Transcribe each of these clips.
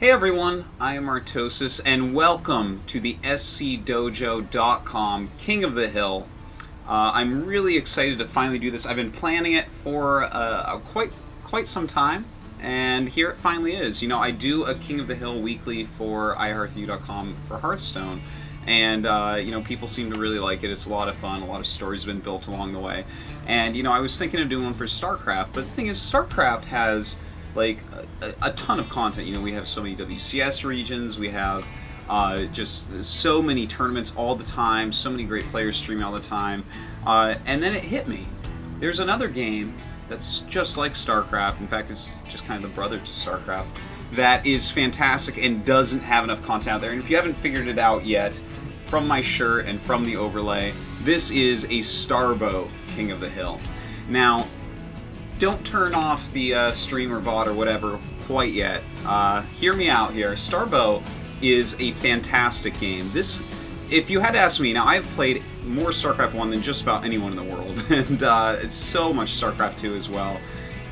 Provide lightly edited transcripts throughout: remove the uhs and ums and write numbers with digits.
Hey everyone, I am Artosis, and welcome to the scdojo.com King of the Hill. I'm really excited to finally do this. I've been planning it for quite some time, and here it finally is. You know, I do a King of the Hill weekly for iHeartU.com for Hearthstone, and you know, people seem to really like it. It's a lot of fun. A lot of stories have been built along the way, and you know, I was thinking of doing one for StarCraft, but the thing is, StarCraft has like a ton of content. You know, we have so many WCS regions, we have just so many tournaments all the time, so many great players streaming all the time, and then it hit me. There's another game that's just like StarCraft, in fact it's just kind of the brother to StarCraft, that is fantastic and doesn't have enough content out there. And if you haven't figured it out yet, from my shirt and from the overlay, this is a Starbow King of the Hill. Now, don't turn off the stream or VOD or whatever quite yet. Hear me out here. Starbow is a fantastic game. This, if you had to ask me, now I've played more StarCraft 1 than just about anyone in the world, and it's so much StarCraft 2 as well.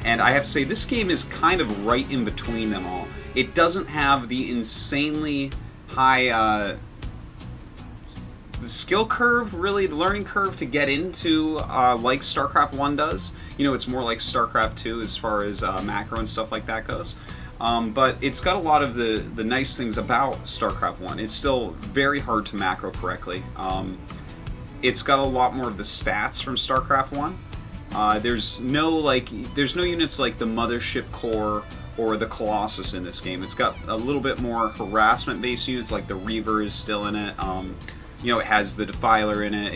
And I have to say, this game is kind of right in between them all. It doesn't have the insanely high the skill curve, really, the learning curve to get into like StarCraft 1 does. You know, it's more like StarCraft 2 as far as macro and stuff like that goes. But it's got a lot of the nice things about StarCraft 1. It's still very hard to macro correctly. It's got a lot more of the stats from StarCraft 1. There's no units like the Mothership Core or the Colossus in this game. It's got a little bit more harassment-based units, like the Reaver is still in it. You know, it has the Defiler in it.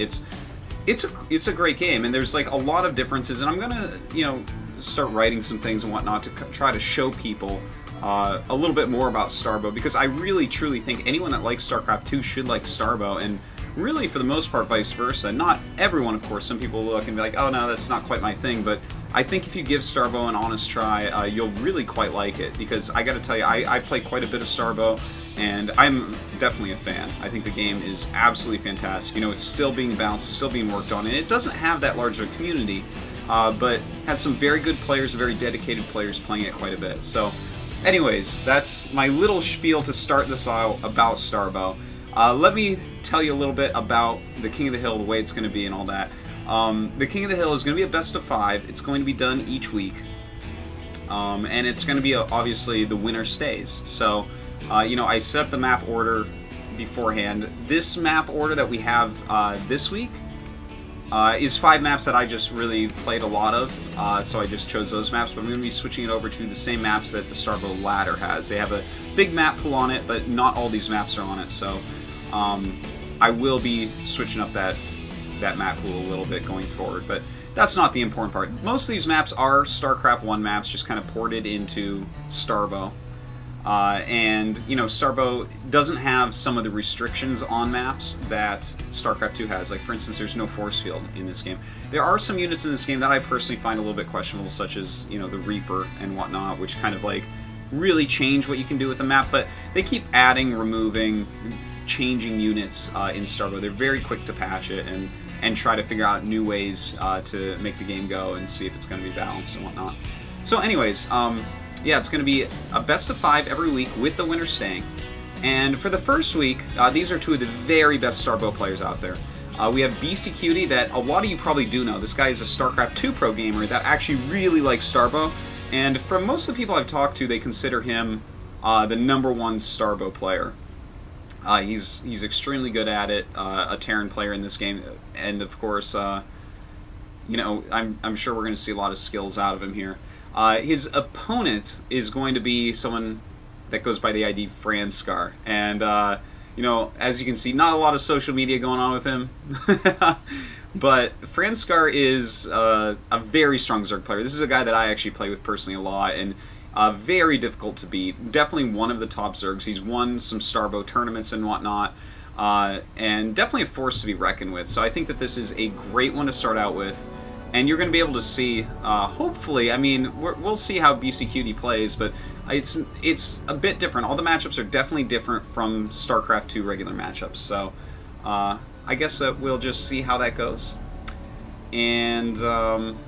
It's a great game, and there's like a lot of differences. And I'm gonna, you know, start writing some things and whatnot to try to show people a little bit more about Starbow, because I really truly think anyone that likes StarCraft 2 should like Starbow, and really for the most part vice versa. Not everyone, of course. Some people look and be like, oh no, that's not quite my thing, but I think if you give Starbow an honest try, you'll really quite like it, because I gotta tell you, I play quite a bit of Starbow, and I'm definitely a fan. I think the game is absolutely fantastic. You know, it's still being balanced, still being worked on, and it doesn't have that large of a community, but has some very good players, very dedicated players playing it quite a bit. So, anyways, that's my little spiel to start this out about Starbow. Let me tell you a little bit about the King of the Hill, the way it's going to be and all that. The King of the Hill is going to be a best of 5. It's going to be done each week. And it's going to be, obviously, the winner stays. So, you know, I set up the map order beforehand. This map order that we have this week is 5 maps that I just really played a lot of. So I just chose those maps, but I'm going to be switching it over to the same maps that the Starbow ladder has. They have a big map pool on it, but not all these maps are on it. So I will be switching up that map pool a little bit going forward, but that's not the important part. Most of these maps are StarCraft 1 maps, just kind of ported into Starbow. And, you know, Starbow doesn't have some of the restrictions on maps that StarCraft 2 has. Like, for instance, there's no force field in this game. There are some units in this game that I personally find a little bit questionable, such as, you know, the Reaper and whatnot, which kind of, like, really change what you can do with the map, but they keep adding, removing, changing units in Starbow. They're very quick to patch it and try to figure out new ways to make the game go and see if it's going to be balanced and whatnot. So anyways, yeah, it's going to be a best of 5 every week with the winner staying. And for the first week, these are 2 of the very best Starbow players out there. We have Beastyqt, that a lot of you probably do know. This guy is a StarCraft 2 pro gamer that actually really likes Starbow. And from most of the people I've talked to, they consider him the #1 Starbow player. He's extremely good at it, a Terran player in this game, and of course, you know, I'm sure we're going to see a lot of skills out of him here. His opponent is going to be someone that goes by the ID Franscar, and you know, as you can see, not a lot of social media going on with him, but Franscar is a very strong Zerg player. This is a guy that I actually play with personally a lot, and very difficult to beat. Definitely one of the top Zergs. He's won some Starbow tournaments and whatnot, and definitely a force to be reckoned with. So I think that this is a great one to start out with, and you're going to be able to see, hopefully, I mean, we'll see how Beastyqt plays, but it's a bit different. All the matchups are definitely different from StarCraft 2 regular matchups, so I guess we'll just see how that goes. And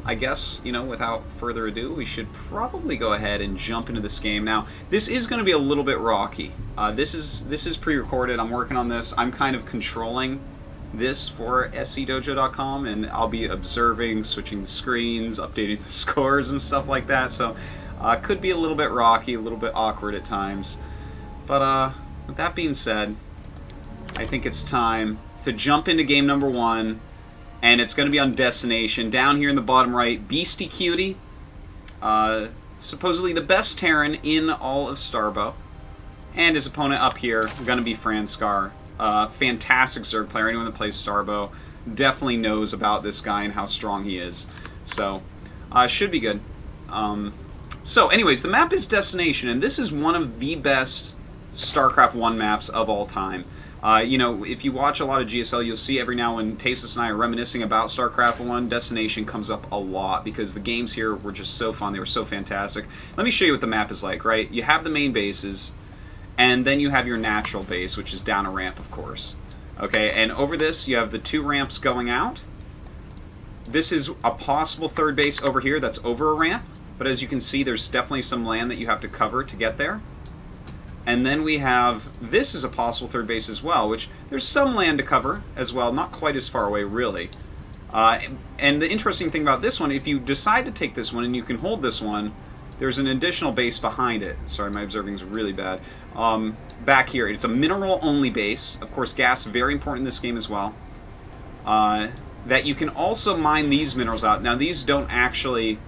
I guess, you know, without further ado, we should probably go ahead and jump into this game. Now, this is going to be a little bit rocky. This is pre-recorded. I'm working on this. I'm kind of controlling this for scdojo.com, and I'll be observing, switching the screens, updating the scores and stuff like that. So, could be a little bit rocky, a little bit awkward at times. But with that being said, I think it's time to jump into game number 1. And it's going to be on Destination. Down here in the bottom right, Beastyqt, supposedly the best Terran in all of Starbow. And his opponent up here, going to be Franscar. Fantastic Zerg player. Anyone that plays Starbow definitely knows about this guy and how strong he is. So, should be good. So anyways, the map is Destination, and this is one of the best StarCraft 1 maps of all time. You know, if you watch a lot of GSL, you'll see every now and then Artosis and I are reminiscing about StarCraft 1. Destination comes up a lot because the games here were just so fun. They were so fantastic. Let me show you what the map is like, right? You have the main bases, and then you have your natural base, which is down a ramp, of course. Okay, and over this, you have the 2 ramps going out. This is a possible third base over here that's over a ramp, but as you can see, there's definitely some land that you have to cover to get there. And then we have, this is a possible third base as well, which there's some land to cover as well, not quite as far away, really. And the interesting thing about this one, if you decide to take this one and you can hold this one, there's an additional base behind it. Sorry, my observing is really bad. Back here, it's a mineral-only base. Of course, gas, very important in this game as well. That you can also mine these minerals out. Now, these don't actually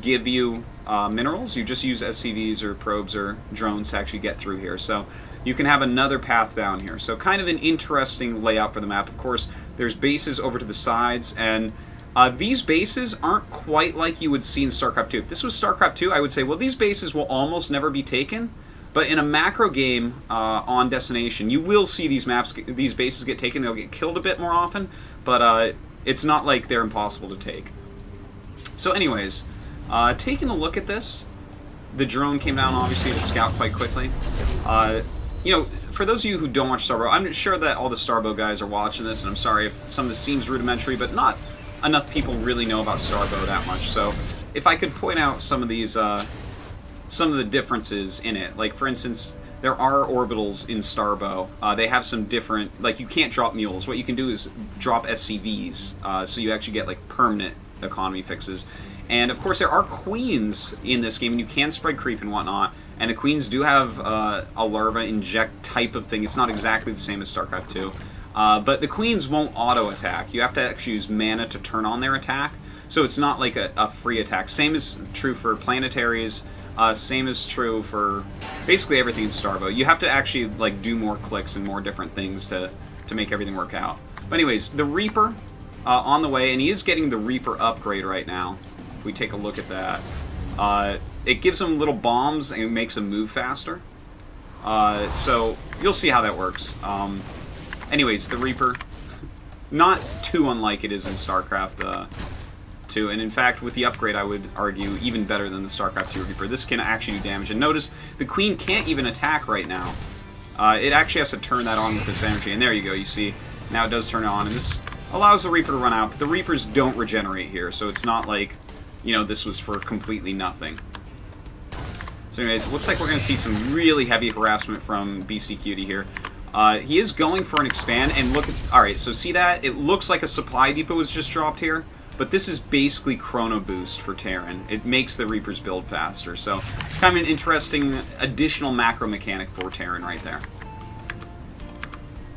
give you minerals. You just use SCVs or probes or drones to actually get through here. So you can have another path down here. So kind of an interesting layout for the map. Of course, there's bases over to the sides, and these bases aren't quite like you would see in StarCraft 2. If this was StarCraft 2, I would say, well, these bases will almost never be taken. But in a macro game on Destination, you will see these bases get taken. They'll get killed a bit more often, but it's not like they're impossible to take. So anyways, taking a look at this, the drone came down obviously to scout quite quickly. You know, for those of you who don't watch Starbow, I'm sure that all the Starbow guys are watching this, and I'm sorry if some of this seems rudimentary, but not enough people really know about Starbow that much. So if I could point out some of these, some of the differences in it, like for instance, there are orbitals in Starbow. They have some different, like you can't drop mules. What you can do is drop SCVs, so you actually get like permanent economy fixes. And of course there are queens in this game, and you can spread creep and whatnot, and the queens do have a larva inject type of thing. It's not exactly the same as StarCraft 2, but the queens won't auto attack. You have to actually use mana to turn on their attack, so it's not like a free attack. Same is true for planetaries, same is true for basically everything in Starbow. You have to actually like do more clicks and more different things to make everything work out. But anyways, the Reaper on the way, and he is getting the Reaper upgrade right now. If we take a look at that, it gives him little bombs and it makes him move faster. So you'll see how that works. Anyways, the Reaper, not too unlike it is in StarCraft 2, and in fact, with the upgrade, I would argue even better than the StarCraft 2 Reaper. This can actually do damage, and notice the Queen can't even attack right now. It actually has to turn that on with this energy, and there you go. You see, now it does turn it on, and this allows the Reaper to run out. But the Reapers don't regenerate here, so it's not like, you know, this was for completely nothing. So anyways, it looks like we're going to see some really heavy harassment from Beastyqt here. He is going for an expand, and look at... Alright, so see that? It looks like a supply depot was just dropped here, but this is basically Chrono Boost for Terran. It makes the Reapers build faster, so kind of an interesting additional macro mechanic for Terran right there.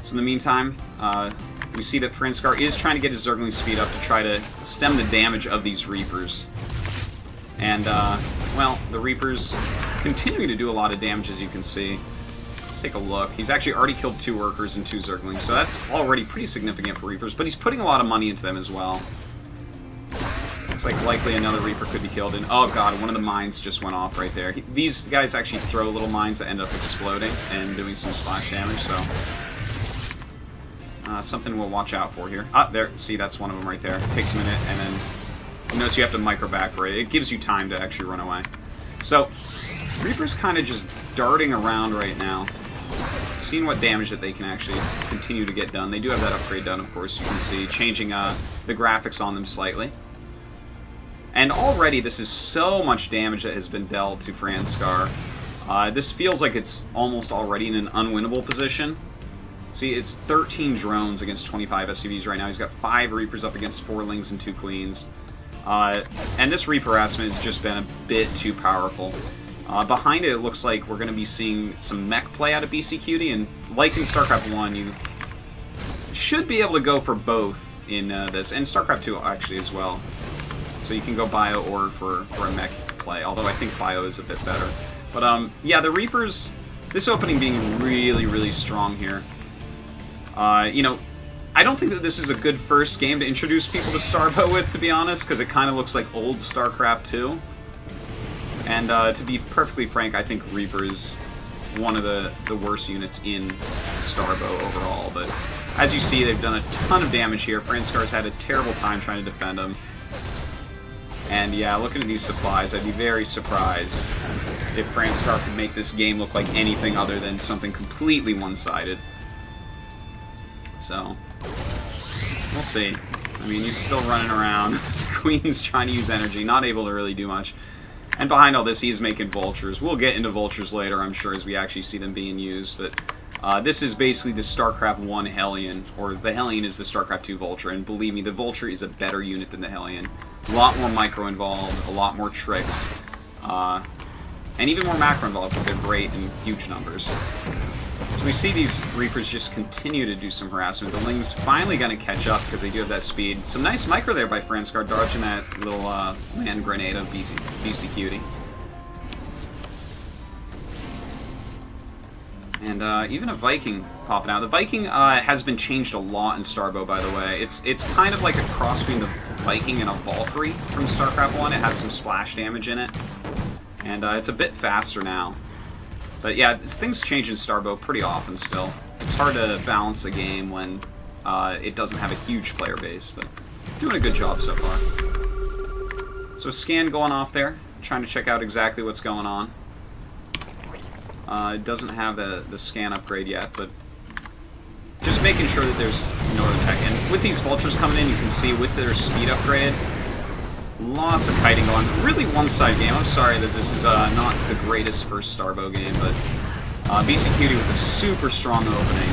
So in the meantime, we see that Franscar is trying to get his Zergling speed up to try to stem the damage of these Reapers. And, well, the Reapers continuing to do a lot of damage, as you can see. Let's take a look. He's actually already killed 2 Workers and 2 Zerglings, so that's already pretty significant for Reapers, but he's putting a lot of money into them as well. Looks like likely another Reaper could be killed, and oh god, one of the mines just went off right there. These guys actually throw little mines that end up exploding and doing some splash damage, so... something we'll watch out for here. Ah, there. See, that's one of them right there. It takes a minute, and then you notice you have to micro back for it. It gives you time to actually run away. So, Reaper's kind of just darting around right now. seeing what damage that they can actually continue to get done. They do have that upgrade done, of course, you can see, changing the graphics on them slightly. And already this is so much damage that has been dealt to Franscar. This feels like it's almost already in an unwinnable position. See, it's 13 drones against 25 SCVs right now. He's got 5 Reapers up against 4 Lings and 2 Queens. And this Reaper harassment has just been a bit too powerful. Behind it, it looks like we're going to be seeing some mech play out of Beastyqt, and like in StarCraft 1, you should be able to go for both in this, and StarCraft 2 actually as well. So you can go Bio or for a mech play, although I think Bio is a bit better. But yeah, the Reapers, this opening being really, really strong here. You know, I don't think that this is a good first game to introduce people to Starbow with, to be honest, because it kind of looks like old StarCraft 2. And to be perfectly frank, I think Reaper is one of the worst units in Starbow overall. But as you see, they've done a ton of damage here. Franscar's had a terrible time trying to defend them. And yeah, looking at these supplies, I'd be very surprised if Franscar could make this game look like anything other than something completely one-sided. So, we'll see. I mean, he's still running around. Queen's trying to use energy, not able to really do much. And behind all this, he's making vultures. We'll get into vultures later, I'm sure, as we actually see them being used. But this is basically the StarCraft 1 Hellion, or the Hellion is the StarCraft 2 Vulture. And believe me, the Vulture is a better unit than the Hellion. A lot more micro involved, a lot more tricks, and even more macro involved because they're great in huge numbers. So we see these Reapers just continue to do some harassment. The Ling's finally going to catch up because they do have that speed. Some nice micro there by Franscar, dodging that little land grenade of Beastyqt. And even a Viking popping out. The Viking has been changed a lot in Starbow, by the way. It's kind of like a cross between the Viking and a Valkyrie from StarCraft 1. It has some splash damage in it. And it's a bit faster now. But yeah, things change in Starbow pretty often still. It's hard to balance a game when it doesn't have a huge player base, but doing a good job so far. So a scan going off there, trying to check out exactly what's going on. It doesn't have the scan upgrade yet, but just making sure that there's no attack. And with these vultures coming in, you can see with their speed upgrade, lots of kiting going. Really one-side game. I'm sorry that this is not the greatest first Starbow game, but Beastyqt with a super strong opening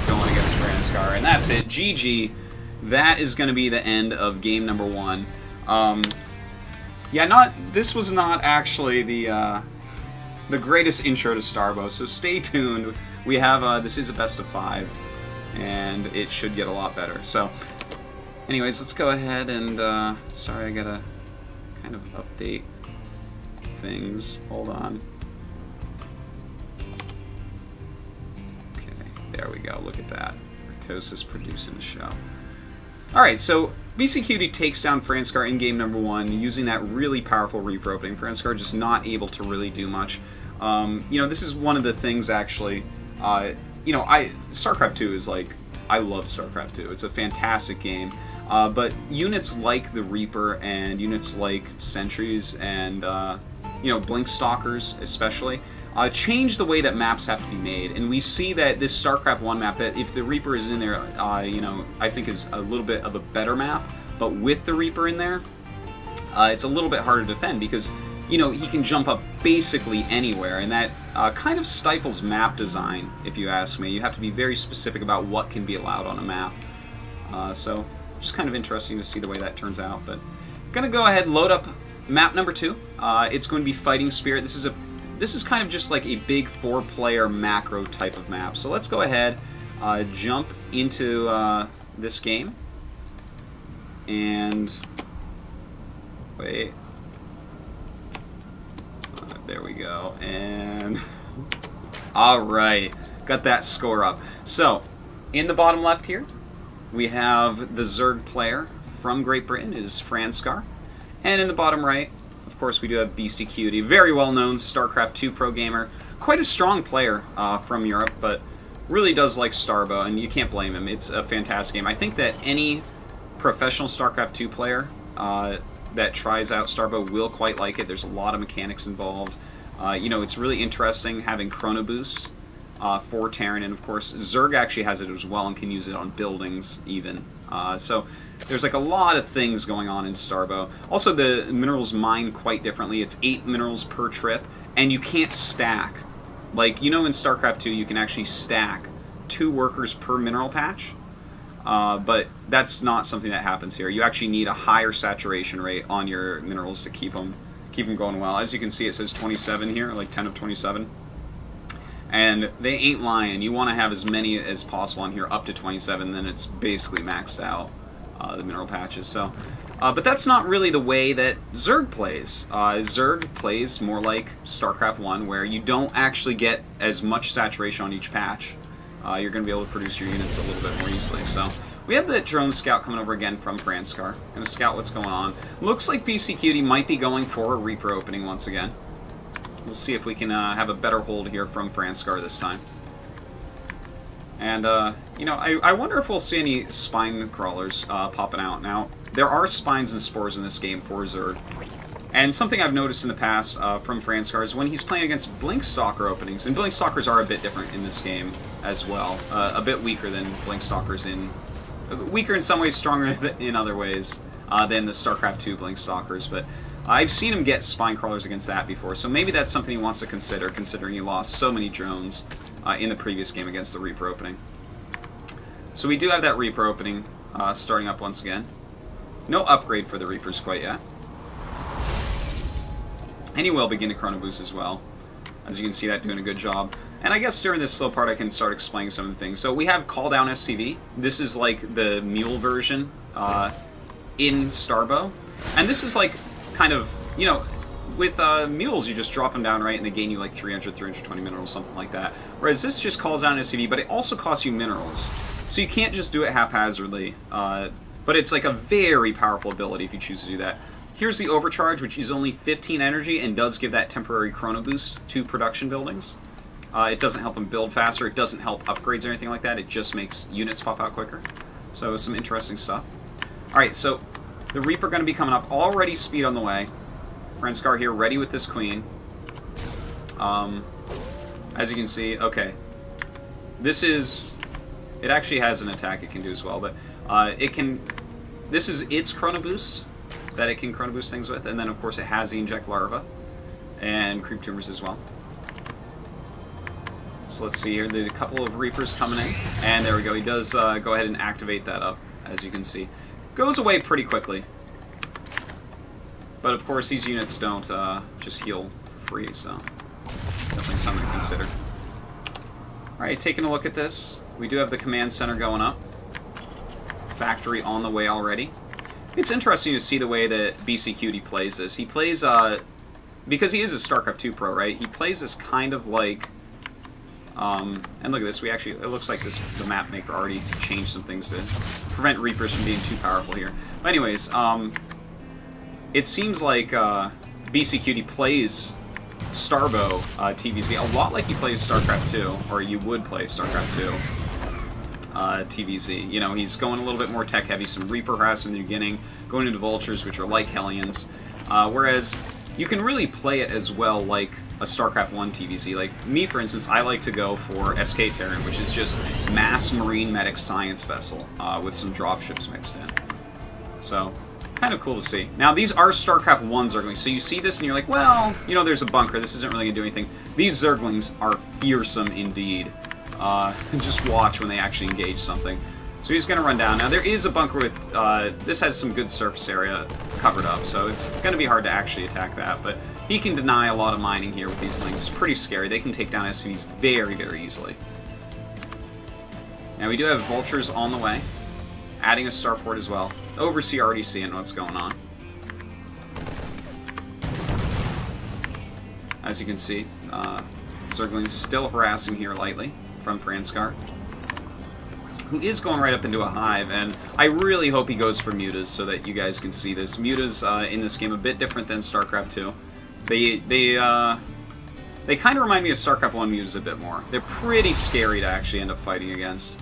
going against Franscar. And that's it. GG. That is going to be the end of game number 1. Yeah, this was not actually the greatest intro to Starbow, so stay tuned. We have, this is a best of 5, and it should get a lot better. So, anyways, let's go ahead and, sorry, I gotta kind of update things. Hold on. Okay, there we go, look at that. Artosis producing the show. Alright, so Beastyqt takes down Franscar in game number 1 using that really powerful Reaper opening. Franscar just not able to really do much. You know, this is one of the things, actually, you know, StarCraft 2 is like, I love StarCraft 2. It's a fantastic game. But units like the Reaper and units like Sentries and, you know, Blink Stalkers especially, change the way that maps have to be made. And we see that this StarCraft 1 map, that if the Reaper is in there, you know, I think is a little bit of a better map. But with the Reaper in there, it's a little bit harder to defend because, you know, he can jump up basically anywhere, and that kind of stifles map design, if you ask me. You have to be very specific about what can be allowed on a map. So, just kind of interesting to see the way that turns out. But I'm going to go ahead and load up map number 2. It's going to be Fighting Spirit. This is kind of just like a big 4-player macro type of map. So let's go ahead, jump into this game. And wait. There we go, and alright, got that score up. So, in the bottom left here, we have the Zerg player from Great Britain, it is Franscar. And in the bottom right, of course, we do have Beastyqt, very well-known StarCraft 2 pro gamer, quite a strong player from Europe, but really does like Starbow, and you can't blame him. It's a fantastic game. I think that any professional StarCraft 2 player that tries out Starbow will quite like it. There's a lot of mechanics involved. You know, it's really interesting having Chrono Boost for Terran, and of course Zerg actually has it as well and can use it on buildings even. So there's like a lot of things going on in Starbow. Also, the minerals mine quite differently. It's 8 minerals per trip, and you can't stack. Like, you know, in StarCraft 2 you can actually stack 2 workers per mineral patch, but that's not something that happens here. You actually need a higher saturation rate on your minerals to keep them going well. As you can see, it says 27 here, like 10 of 27. And they ain't lying. You want to have as many as possible on here, up to 27, then it's basically maxed out, the mineral patches. So, but that's not really the way that Zerg plays. Zerg plays more like StarCraft 1, where you don't actually get as much saturation on each patch. You're going to be able to produce your units a little bit more easily. So, we have the drone scout coming over again from Franscar. Going to scout what's going on. Looks like Beastyqt might be going for a Reaper opening once again. We'll see if we can have a better hold here from Franscar this time. And, you know, I wonder if we'll see any spine crawlers popping out. Now, there are spines and spores in this game for Zerg. And something I've noticed in the past from Franscar is when he's playing against Blinkstalker openings, and Blinkstalkers are a bit different in this game as well. A bit weaker than Blinkstalkers weaker in some ways, stronger in other ways than the StarCraft 2 Blinkstalkers, but I've seen him get spine crawlers against that before, so maybe that's something he wants to consider, considering he lost so many drones in the previous game against the Reaper opening. So we do have that Reaper opening starting up once again. No upgrade for the Reapers quite yet. And he will begin to Chrono Boost as well. As you can see, that doing a good job. And I guess during this slow part I can start explaining some of the things. So we have Call Down SCV. This is like the mule version in Starbow. And this is like kind of, you know, with mules you just drop them down, right, and they gain you like 300, 320 minerals, something like that. Whereas this just calls down SCV, but it also costs you minerals. So you can't just do it haphazardly. But it's like a very powerful ability if you choose to do that. Here's the Overcharge, which is only 15 energy and does give that temporary chrono boost to production buildings. It doesn't help them build faster, it doesn't help upgrades or anything like that, it just makes units pop out quicker. So some interesting stuff. Alright, so the Reaper going to be coming up. Already speed on the way. Franscar here, ready with this Queen. As you can see, okay. This is... It actually has an attack it can do as well, but it can... This is its Chrono Boost that it can Chrono Boost things with, and then of course it has the Inject Larva and Creep Tumors as well. So let's see here, there's a couple of Reapers coming in, and there we go. He does go ahead and activate that up, as you can see. Goes away pretty quickly. But of course these units don't just heal for free, so definitely something to consider. Alright, taking a look at this. We do have the command center going up. Factory on the way already. It's interesting to see the way that Beastyqt plays this. He plays, because he is a StarCraft 2 pro, right? He plays this kind of like, and look at this, we actually, it looks like the map maker already changed some things to prevent Reapers from being too powerful here. But anyways, it seems like Beastyqt plays Starbow TVZ a lot like he plays StarCraft 2, or you would play StarCraft 2. TVZ. You know, he's going a little bit more tech heavy, some Reaper harassment in the beginning, going into Vultures, which are like Hellions, whereas you can really play it as well like a StarCraft 1 TVZ. Like me, for instance, I like to go for SK Terran, which is just mass marine medic science vessel with some dropships mixed in. So, kind of cool to see. Now, these are StarCraft 1 Zerglings, so you see this and you're like, well, you know, there's a bunker, this isn't really going to do anything. These Zerglings are fearsome indeed. Just watch when they actually engage something. So he's going to run down. Now there is a bunker with, this has some good surface area covered up, so it's going to be hard to actually attack that, but he can deny a lot of mining here with these links. Pretty scary. They can take down SCVs very, very easily. Now we do have Vultures on the way, adding a starport as well. Overseer already seeing what's going on. As you can see, Zerglings still harassing here lightly from Franscar, who is going right up into a hive, and I really hope he goes for mutas so that you guys can see this. Mutas in this game a bit different than StarCraft 2. They kind of remind me of StarCraft 1 mutas a bit more. They're pretty scary to actually end up fighting against.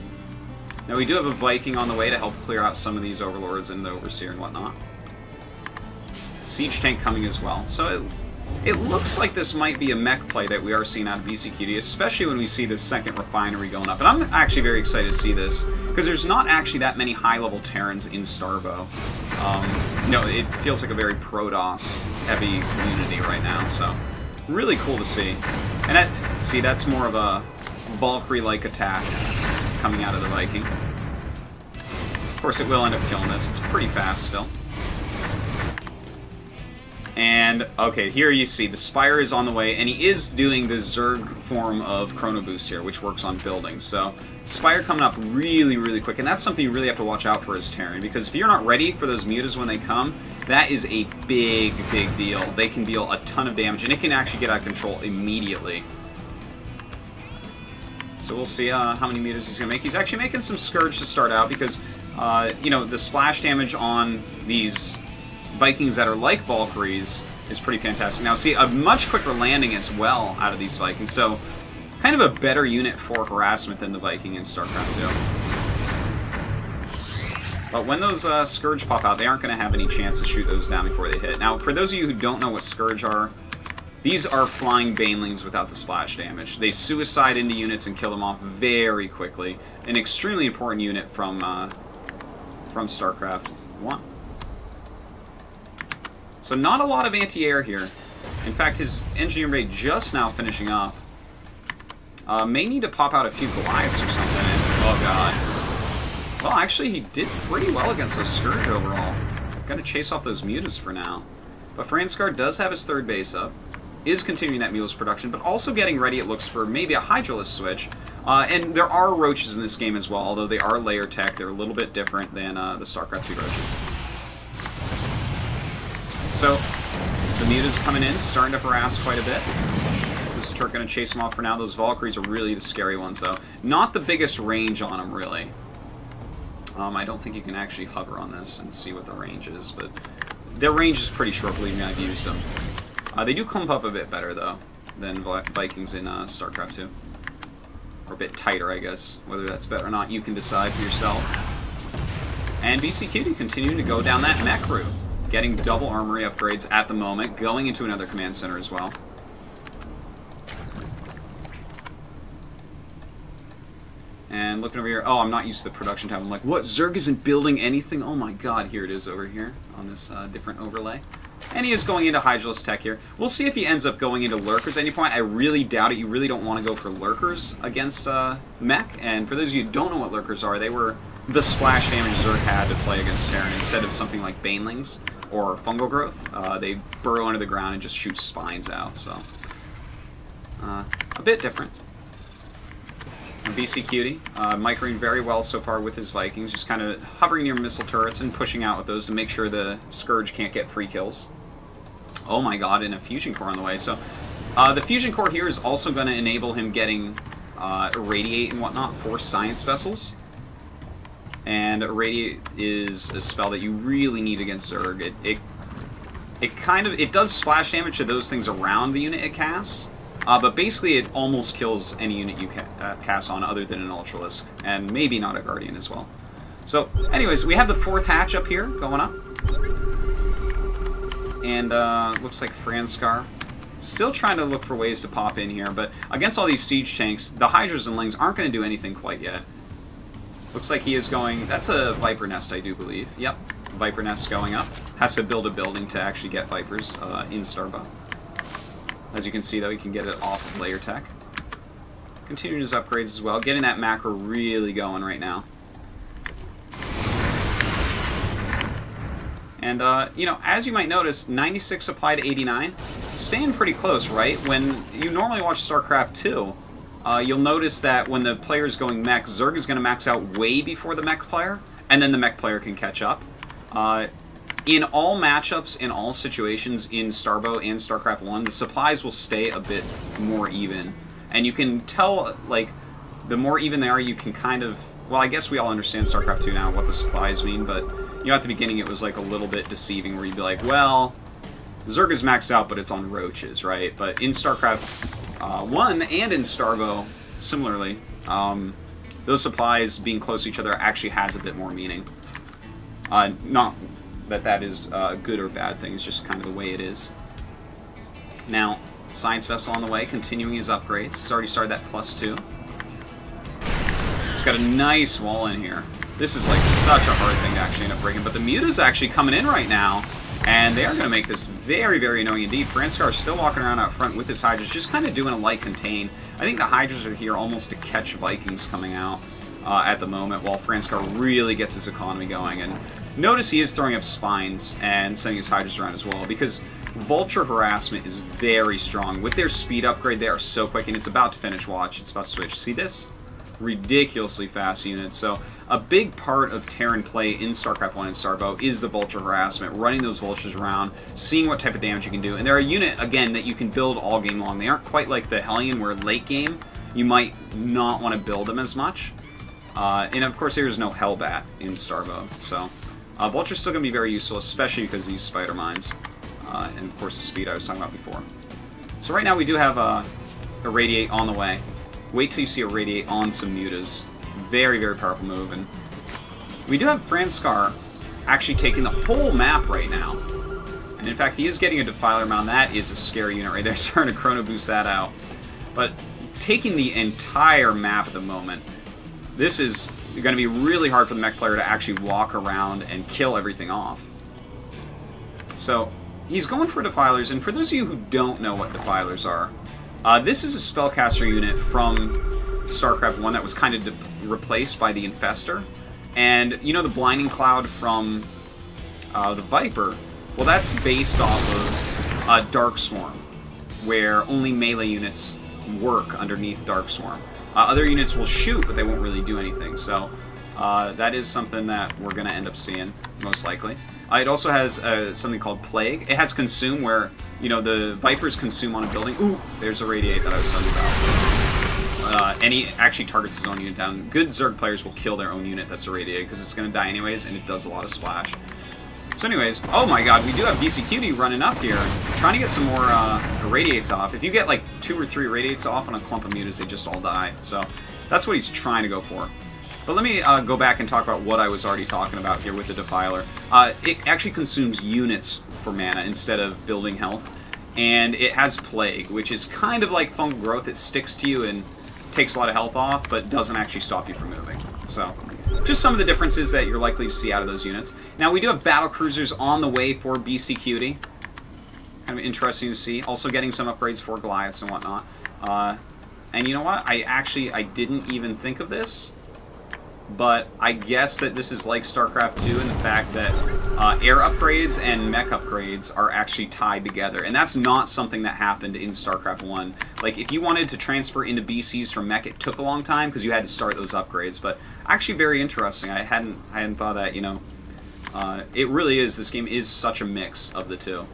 Now we do have a Viking on the way to help clear out some of these Overlords and the Overseer and whatnot. Siege tank coming as well. So It looks like this might be a mech play that we are seeing out of Beastyqt, especially when we see this second refinery going up. And I'm actually very excited to see this, because there's not actually that many high-level Terrans in Starbow. You know, it feels like a very Protoss-heavy community right now, so really cool to see. And see, that's more of a Valkyrie-like attack coming out of the Viking. Of course, it will end up killing this. It's pretty fast still. And, okay, here you see the Spire is on the way, and he is doing the Zerg form of Chrono Boost here, which works on buildings. So, Spire coming up really, really quick, and that's something you really have to watch out for as Terran, because if you're not ready for those mutas when they come, that is a big, big deal. They can deal a ton of damage, and it can actually get out of control immediately. So we'll see how many mutas he's going to make. He's actually making some Scourge to start out, because, you know, the splash damage on these Vikings that are like Valkyries is pretty fantastic. Now, see, a much quicker landing as well out of these Vikings, so kind of a better unit for harassment than the Viking in StarCraft 2. But when those Scourge pop out, they aren't going to have any chance to shoot those down before they hit. Now, for those of you who don't know what Scourge are, these are flying Banelings without the splash damage. They suicide into units and kill them off very quickly. An extremely important unit from StarCraft 1. So not a lot of anti-air here. In fact, his engineer raid just now finishing up. May need to pop out a few Goliaths or something. Oh god. Well, actually, he did pretty well against those Scourge overall. Gotta chase off those mutas for now. But Franscar does have his third base up. Is continuing that Mulas production, but also getting ready, it looks, for maybe a Hydralisk switch. And there are Roaches in this game as well, although they are layer tech. They're a little bit different than the StarCraft 2 Roaches. So, the mutas coming in, starting to harass quite a bit. This is Turk going to chase them off for now. Those Valkyries are really the scary ones, though. Not the biggest range on them, really. I don't think you can actually hover on this and see what the range is, but their range is pretty short, believe me, I've used them. They do clump up a bit better, though, than Vikings in StarCraft 2. Or a bit tighter, I guess. Whether that's better or not, you can decide for yourself. And Beastyqt continuing to go down that mech route. Getting double armory upgrades at the moment, going into another command center as well. And looking over here, oh, I'm not used to the production tab. I'm like, what? Zerg isn't building anything? Oh my god, here it is over here on this different overlay. And he is going into Hydralisk tech here. We'll see if he ends up going into Lurkers at any point. I really doubt it. You really don't want to go for Lurkers against Mech. And for those of you who don't know what Lurkers are, they were the splash damage Zerg had to play against Terran instead of something like Banelings or Fungal Growth. They burrow under the ground and just shoot spines out, so a bit different. Beastyqt, microing very well so far with his Vikings, just kind of hovering near missile turrets and pushing out with those to make sure the Scourge can't get free kills. Oh my god, and a Fusion Core on the way. So the Fusion Core here is also going to enable him getting Irradiate and whatnot for Science Vessels. And Irradiate is a spell that you really need against Zerg. It does splash damage to those things around the unit it casts. But basically, it almost kills any unit you cast on other than an Ultralisk, and maybe not a Guardian as well. So, anyways, we have the fourth hatch up here going up. And looks like Franscar still trying to look for ways to pop in here, but against all these siege tanks, the Hydras and Lings aren't going to do anything quite yet. Looks like he is going... That's a Viper Nest, I do believe. Yep, Viper Nest going up. Has to build a building to actually get Vipers in Starbow. As you can see, though, he can get it off of layer tech. Continuing his upgrades as well, getting that macro really going right now. And, you know, as you might notice, 96 supply to 89, staying pretty close, right? When you normally watch StarCraft 2, you'll notice that when the player's going mech, Zerg is going to max out way before the mech player, and then the mech player can catch up. In all matchups, in all situations in Starbow and StarCraft 1, the supplies will stay a bit more even. And you can tell, like, the more even they are, you can kind of... Well, I guess we all understand StarCraft 2 now, what the supplies mean, but, you know, at the beginning it was, like, a little bit deceiving, where you'd be like, well, Zerg is maxed out, but it's on Roaches, right? But in StarCraft 1 and in Starbow, similarly, those supplies being close to each other actually has a bit more meaning. Not that that is a good or bad thing, it's just kind of the way it is. Now, Science Vessel on the way, continuing his upgrades. He's already started that +2. He's got a nice wall in here. This is like such a hard thing to actually end up breaking, but the Muta's actually coming in right now, and they are going to make this very, very annoying indeed. Franscar is still walking around out front with his Hydras, just kind of doing a light contain. I think the Hydras are here almost to catch Vikings coming out at the moment, while Franscar really gets his economy going. And notice he is throwing up Spines and sending his Hydras around as well, because Vulture Harassment is very strong. With their speed upgrade, they are so quick, and it's about to finish. Watch, it's about to switch. See this? Ridiculously fast units. So a big part of Terran play in StarCraft 1 and Starbow is the Vulture Harassment, running those Vultures around, seeing what type of damage you can do. And they're a unit, again, that you can build all game long. They aren't quite like the Hellion, where late game you might not want to build them as much. And of course there's no Hellbat in Starbow, so Vulture's still going to be very useful, especially because of these Spider Mines. And of course the speed I was talking about before. So right now we do have a Radiate on the way. Wait till you see a Radiate on some Mutas. Very, very powerful move. And we do have Franscar actually taking the whole map right now. And in fact, he is getting a Defiler Mound. That is a scary unit right there. Starting to Chrono Boost that out. But taking the entire map at the moment, this is going to be really hard for the mech player to actually walk around and kill everything off. So he's going for Defilers, and for those of you who don't know what Defilers are, this is a spellcaster unit from StarCraft 1 that was kind of replaced by the Infestor. And you know the Blinding Cloud from the Viper? Well, that's based off of Dark Swarm, where only melee units work underneath Dark Swarm. Other units will shoot, but they won't really do anything. So that is something that we're going to end up seeing, most likely. It also has something called Plague. It has Consume, where, you know, the Vipers consume on a building. Ooh, there's a Radiate that I was talking about. And he actually targets his own unit down. Good Zerg players will kill their own unit that's irradiated, because it's going to die anyways, and it does a lot of splash. So anyways, oh my god, we do have Beastyqt running up here, trying to get some more Irradiates off. If you get like 2 or 3 Irradiates off on a clump of Mutas, they just all die. So that's what he's trying to go for. But let me go back and talk about what I was already talking about here with the Defiler. It actually consumes units for mana instead of building health. And it has Plague, which is kind of like Fungal Growth. It sticks to you and takes a lot of health off, but doesn't actually stop you from moving. So just some of the differences that you're likely to see out of those units. Now, we do have battle cruisers on the way for Beastyqt. Kind of interesting to see. Also getting some upgrades for Goliaths and whatnot. And you know what? I didn't even think of this, but I guess that this is like StarCraft 2 in the fact that air upgrades and mech upgrades are actually tied together. And that's not something that happened in StarCraft 1. Like, if you wanted to transfer into BCs from mech, it took a long time because you had to start those upgrades. But actually very interesting. I hadn't thought that, you know. It really is. This game is such a mix of the two.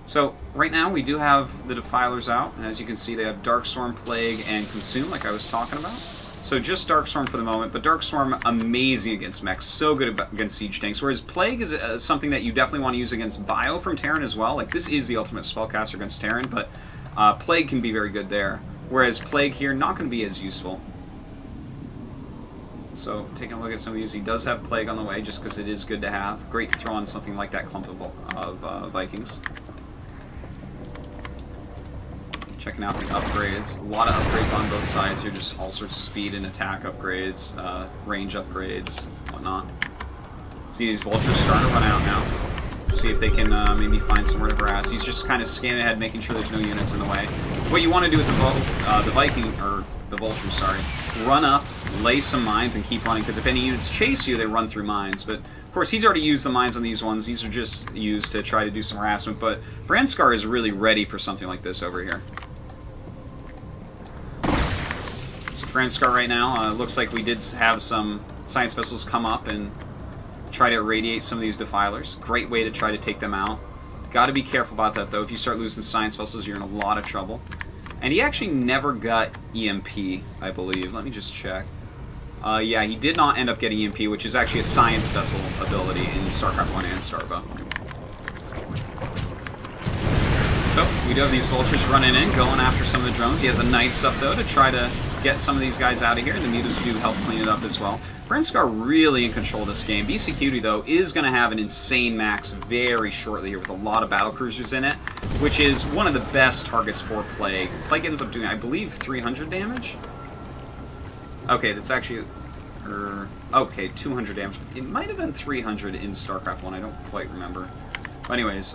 So, right now we do have the Defilers out. And as you can see, they have Darkstorm, Plague, and Consume, like I was talking about. So just Darkstorm for the moment, but Darkstorm amazing against mechs, so good against siege tanks, whereas Plague is something that you definitely want to use against Bio from Terran as well. Like, this is the ultimate spellcaster against Terran, but Plague can be very good there, whereas Plague here, not going to be as useful. So, taking a look at some of these, he does have Plague on the way, just because it is good to have. Great to throw on something like that clump of Vikings. Checking out the upgrades. A lot of upgrades on both sides here, just all sorts of speed and attack upgrades, range upgrades, whatnot. See these Vultures starting to run out now. See if they can maybe find somewhere to harass. He's just kind of scanning ahead, making sure there's no units in the way. What you want to do with the Viking, or the Vultures, sorry, run up, lay some mines, and keep running, because if any units chase you, they run through mines. But of course, he's already used the mines on these ones. These are just used to try to do some harassment, but Franscar is really ready for something like this over here. Franscar right now, looks like we did have some science vessels come up and try to irradiate some of these Defilers. Great way to try to take them out. Got to be careful about that, though. If you start losing science vessels, you're in a lot of trouble. And he actually never got EMP, I believe. Let me just check. Yeah, he did not end up getting EMP, which is actually a science vessel ability in StarCraft 1 and Starbow. So, we do have these Vultures running in, going after some of the drones. He has a Knights up, though, to try to get some of these guys out of here. The mutas do help clean it up as well. Franscar really in control of this game. Beastyqt, though, is going to have an insane max very shortly here with a lot of battlecruisers in it, which is one of the best targets for Plague. Plague ends up doing, I believe, 300 damage? Okay, that's actually... okay, 200 damage. It might have been 300 in StarCraft 1, I don't quite remember. But anyways,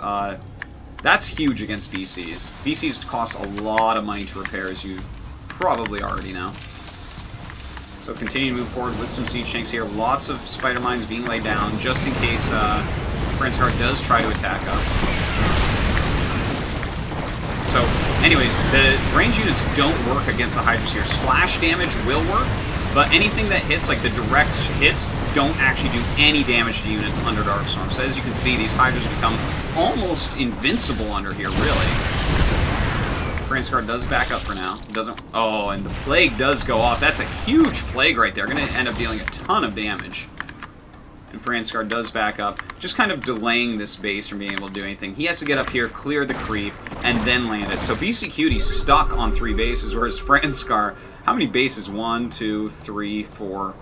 that's huge against BCs. BCs cost a lot of money to repair, as you probably already know. So continue to move forward with some siege tanks here. Lots of spider mines being laid down, just in case Franscar does try to attack up. So, anyways, the range units don't work against the Hydras here. Splash damage will work, but anything that hits, like the direct hits, don't actually do any damage to units under Darkstorm. So as you can see, these Hydras become almost invincible under here, really. Franscar does back up for now. Doesn't. Oh, and the Plague does go off. That's a huge Plague right there. Going to end up dealing a ton of damage. And Franscar does back up, just kind of delaying this base from being able to do anything. He has to get up here, clear the creep, and then land it. So Beastyqt's stuck on 3 bases, whereas Franscar, how many bases? 1, 2, 3, 4,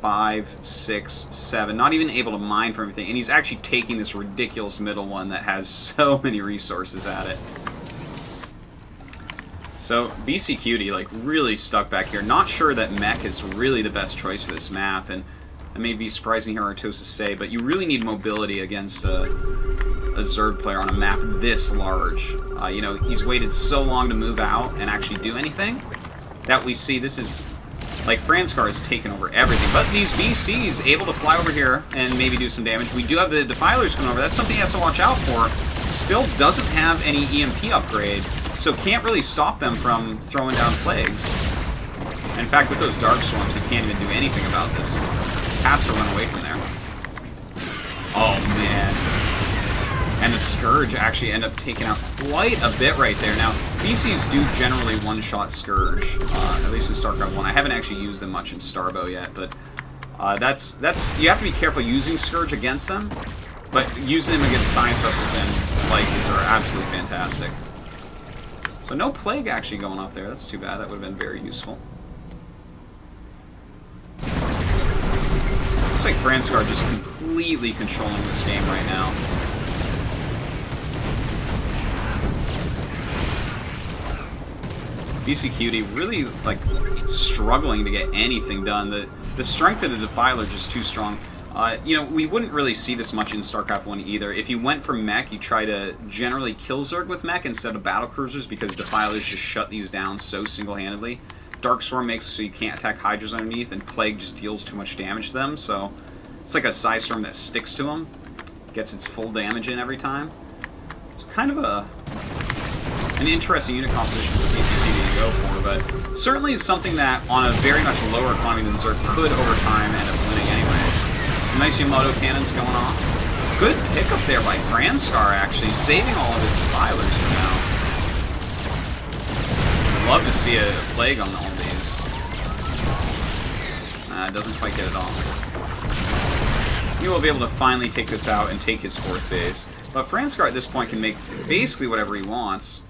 5, 6, 7. Not even able to mine for everything. And he's actually taking this ridiculous middle one that has so many resources at it. So Beastyqt, like, really stuck back here. Not sure that mech is really the best choice for this map, and that may be surprising to hear Artosis say, but you really need mobility against a Zerg player on a map this large. You know, he's waited so long to move out and actually do anything that we see this is, like, Franscar has taken over everything. But these BCs able to fly over here and maybe do some damage. We do have the Defilers coming over. That's something he has to watch out for. Still doesn't have any EMP upgrade, so can't really stop them from throwing down Plagues. In fact, with those Dark Swarms, he can't even do anything about this. Has to run away from there. Oh, man. And the Scourge actually end up taking out quite a bit right there. Now, BCs do generally one-shot Scourge, at least in StarCraft 1. I haven't actually used them much in Starbow yet, but that's you have to be careful using Scourge against them, but using them against Science Vessels and Vikings are absolutely fantastic. So no Plague actually going off there. That's too bad. That would have been very useful. Looks like Franscar just completely controlling this game right now. Beastyqt really, like, struggling to get anything done. The strength of the Defiler just too strong. You know, we wouldn't really see this much in StarCraft 1 either. If you went for mech, you try to generally kill Zerg with mech instead of battlecruisers because Defilers just shut these down so single-handedly. Darkstorm makes it so you can't attack Hydras underneath, and Plague just deals too much damage to them, so it's like a Psystorm that sticks to them. Gets its full damage in every time. It's kind of an interesting unit composition for Beastyqt to go for, but certainly is something that, on a very much lower economy than Zerg, could over time end up winning anyways. Some nice Yamato cannons going off. Good pickup there by Franscar, actually, saving all of his Defilers for now. Love to see a Plague on all these. It doesn't quite get it off. He will be able to finally take this out and take his 4th base. But Franscar at this point can make basically whatever he wants.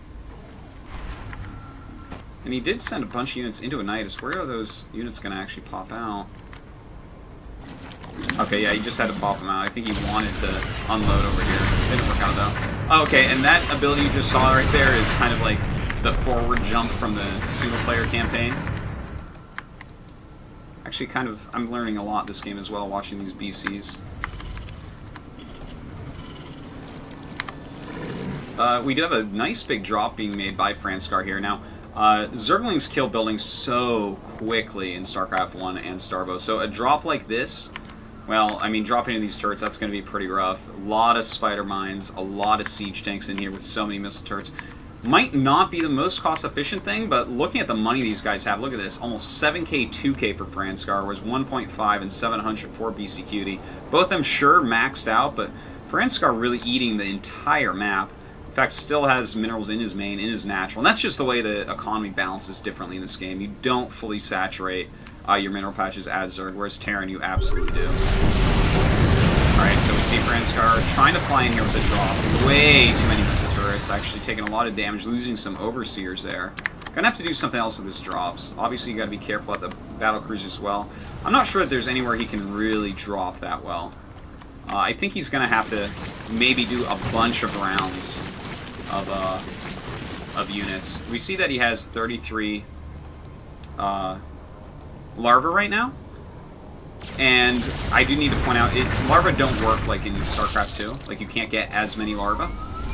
And he did send a bunch of units into a Nidus. Where are those units going to actually pop out? Okay, yeah, he just had to pop them out. I think he wanted to unload over here. Didn't work out, though. Okay, and that ability you just saw right there is kind of like the forward jump from the single-player campaign. Actually, kind of, I'm learning a lot this game as well, watching these BCs. We do have a nice big drop being made by Franscar here. Now, Zerglings kill buildings so quickly in StarCraft 1 and Starbow, so a drop like this, well, I mean, dropping into these turrets, that's going to be pretty rough. A lot of spider mines, a lot of siege tanks in here with so many missile turrets. Might not be the most cost-efficient thing, but looking at the money these guys have, look at this. Almost 7k, 2k for Franscar, whereas 1.5 and 700 for Beastyqt. Both of them sure maxed out, but Franscar really eating the entire map. In fact, still has minerals in his main, in his natural. And that's just the way the economy balances differently in this game. You don't fully saturate your mineral patches as Zerg, whereas Terran you absolutely do. Alright, so we see Franscar trying to fly in here with the drop. Way too many missile turrets, actually taking a lot of damage, losing some Overseers there. Gonna have to do something else with his drops. Obviously, you gotta be careful at the battlecruisers as well. I'm not sure that there's anywhere he can really drop that well. I think he's gonna have to maybe do a bunch of rounds of units. We see that he has 33 larvae right now. And I do need to point out, larvae don't work like in StarCraft 2. Like, you can't get as many larvae.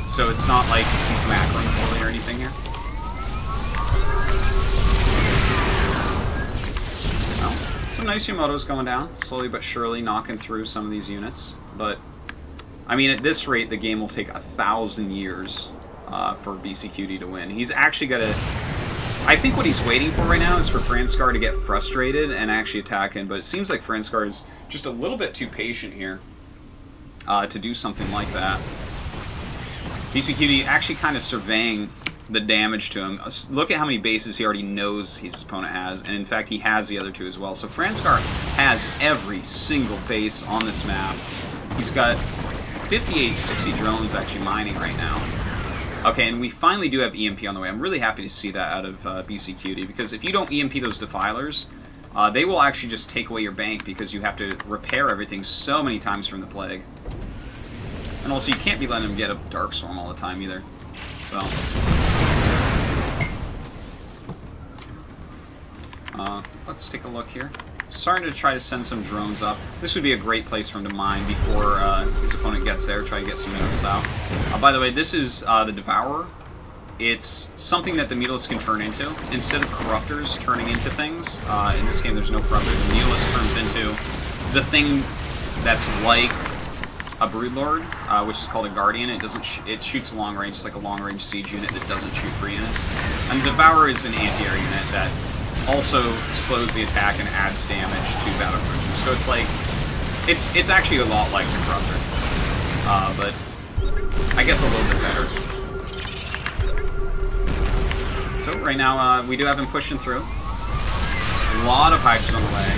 So it's not like he's macroing poorly or anything here. Well, some nice Yamotos going down, slowly but surely knocking through some of these units. But, I mean, at this rate, the game will take 1,000 years for Beastyqt to win. He's actually got to... I think what he's waiting for right now is for Franscar to get frustrated and actually attack him, but it seems like Franscar is just a little bit too patient here to do something like that. Beastyqt actually kind of surveying the damage to him. Look at how many bases he already knows his opponent has, and in fact he has the other two as well. So Franscar has every single base on this map. He's got 58, 60 drones actually mining right now. Okay, and we finally do have EMP on the way. I'm really happy to see that out of Beastyqt, because if you don't EMP those defilers, they will actually just take away your bank because you have to repair everything so many times from the Plague. And also, you can't be letting them get a Dark Storm all the time either. So, let's take a look here. Starting to try to send some drones up. This would be a great place for him to mine before his opponent gets there. Try to get some units out. By the way, this is the Devourer. It's something that the Mutalisk can turn into. Instead of Corruptors turning into things, in this game there's no Corruptor. The Mutalisk turns into the thing that's like a Broodlord, which is called a Guardian. It doesn't. It shoots long range. It's like a long range siege unit that doesn't shoot free units. And the Devourer is an anti-air unit that also slows the attack and adds damage to battlecruisers. So it's like, it's actually a lot like the Corruptor, but I guess a little bit better. So right now we do have him pushing through. A lot of Hydras on the way,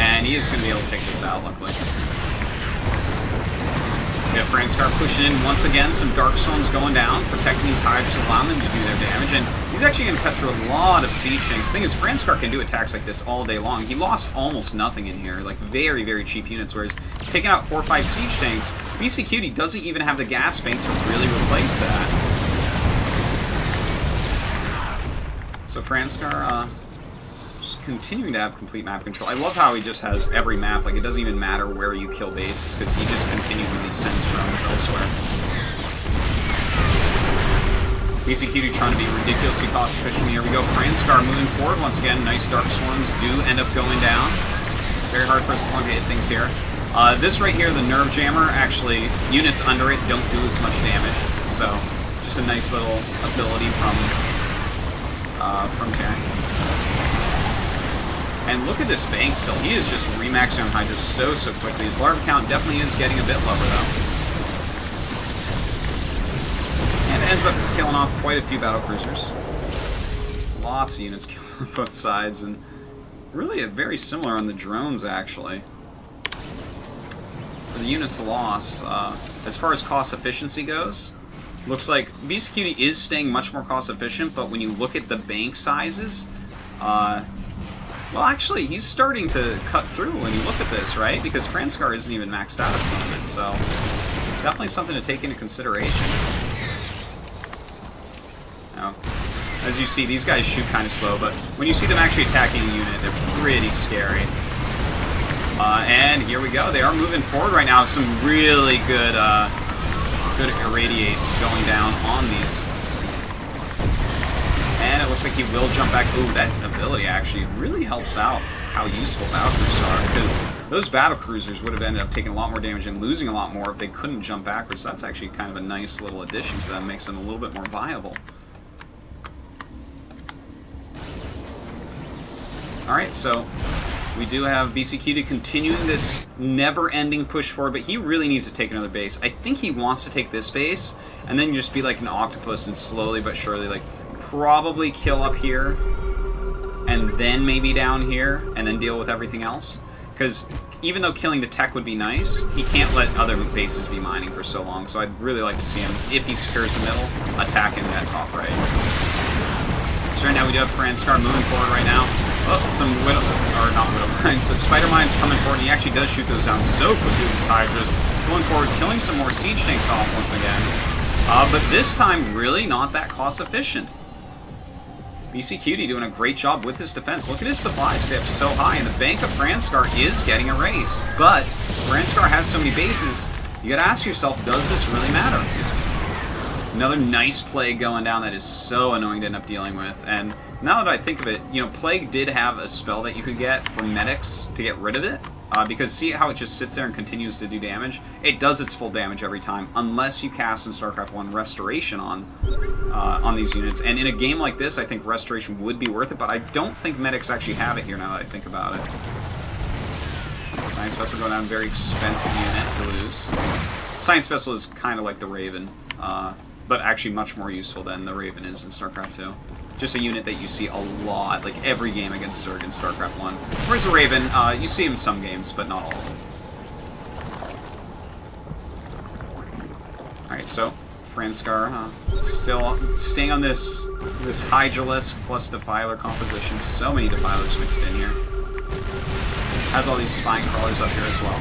and he is going to be able to take this out, luckily. We have Franscar pushing in once again, some Dark Storms going down, protecting these Hydras, allowing them to do their damage, and he's actually going to cut through a lot of siege tanks. The thing is, Franscar can do attacks like this all day long. He lost almost nothing in here, like very, very cheap units, whereas taking out 4 or 5 siege tanks, Beastyqt doesn't even have the gas bank to really replace that. So Franscar, just continuing to have complete map control. I love how he just has every map, like it doesn't even matter where you kill bases, because he just continually sends drones elsewhere. Beastyqt trying to be ridiculously cost efficient. Here we go, Franscar moving forward once again. Nice Dark Storms do end up going down. Very hard for us to hit things here. This right here, the Nerve Jammer, actually, units under it don't do as much damage, so just a nice little ability from Tank. And look at this bank still. He is just remaxing on Hydra so quickly. His larva count definitely is getting a bit lower, though. And ends up killing off quite a few battlecruisers. Lots of units killed on both sides, and really very similar on the drones, actually. For the units lost, as far as cost efficiency goes, looks like Beastyqt is staying much more cost efficient, but when you look at the bank sizes, well, actually, he's starting to cut through when you look at this, right? Because Franscar isn't even maxed out at the moment, so definitely something to take into consideration. Now, as you see, these guys shoot kind of slow, but when you see them actually attacking a unit, they're pretty scary. And here we go. They are moving forward right now. Some really good, good irradiates going down on these. And it looks like he will jump back. Ooh, that ability actually really helps out how useful battlecruisers are, because those battlecruisers would have ended up taking a lot more damage and losing a lot more if they couldn't jump backwards. So that's actually kind of a nice little addition to them, makes them a little bit more viable. Alright, so we do have Beastyqt continuing this never-ending push forward, but he really needs to take another base. I think he wants to take this base, and then just be like an octopus and slowly but surely, like, probably kill up here, and then maybe down here, and then deal with everything else. Because even though killing the tech would be nice, he can't let other bases be mining for so long, so I'd really like to see him, if he secures the middle, attacking that top right. So right now we do have Franscar moving forward right now. Oh, some Widow, or not Widow Mines, but Spider Mines coming forward, and he actually does shoot those down so quickly with his Hydras. Going forward, killing some more Siege Tanks off once again. But this time, really not that cost efficient. Beastyqt doing a great job with his defense. Look at his supply stay up so high, and the bank of Franscar is getting erased. But Franscar has so many bases, you gotta ask yourself, does this really matter? Another nice Plague going down that is so annoying to end up dealing with. And now that I think of it, you know, Plague did have a spell that you could get for medics to get rid of it. Because see how it just sits there and continues to do damage? It does its full damage every time, unless you cast in StarCraft 1 Restoration on these units. And in a game like this, I think Restoration would be worth it, but I don't think medics actually have it here now that I think about it. Science Vessel going down, very expensive unit to lose. Science Vessel is kind of like the Raven, but actually much more useful than the Raven is in StarCraft 2. Just a unit that you see a lot, like every game against Zerg in StarCraft 1. Whereas the Raven, you see him in some games, but not all of them. Alright, so Franscar still staying on this Hydralisk plus Defiler composition. So many Defilers mixed in here. Has all these Spine Crawlers up here as well.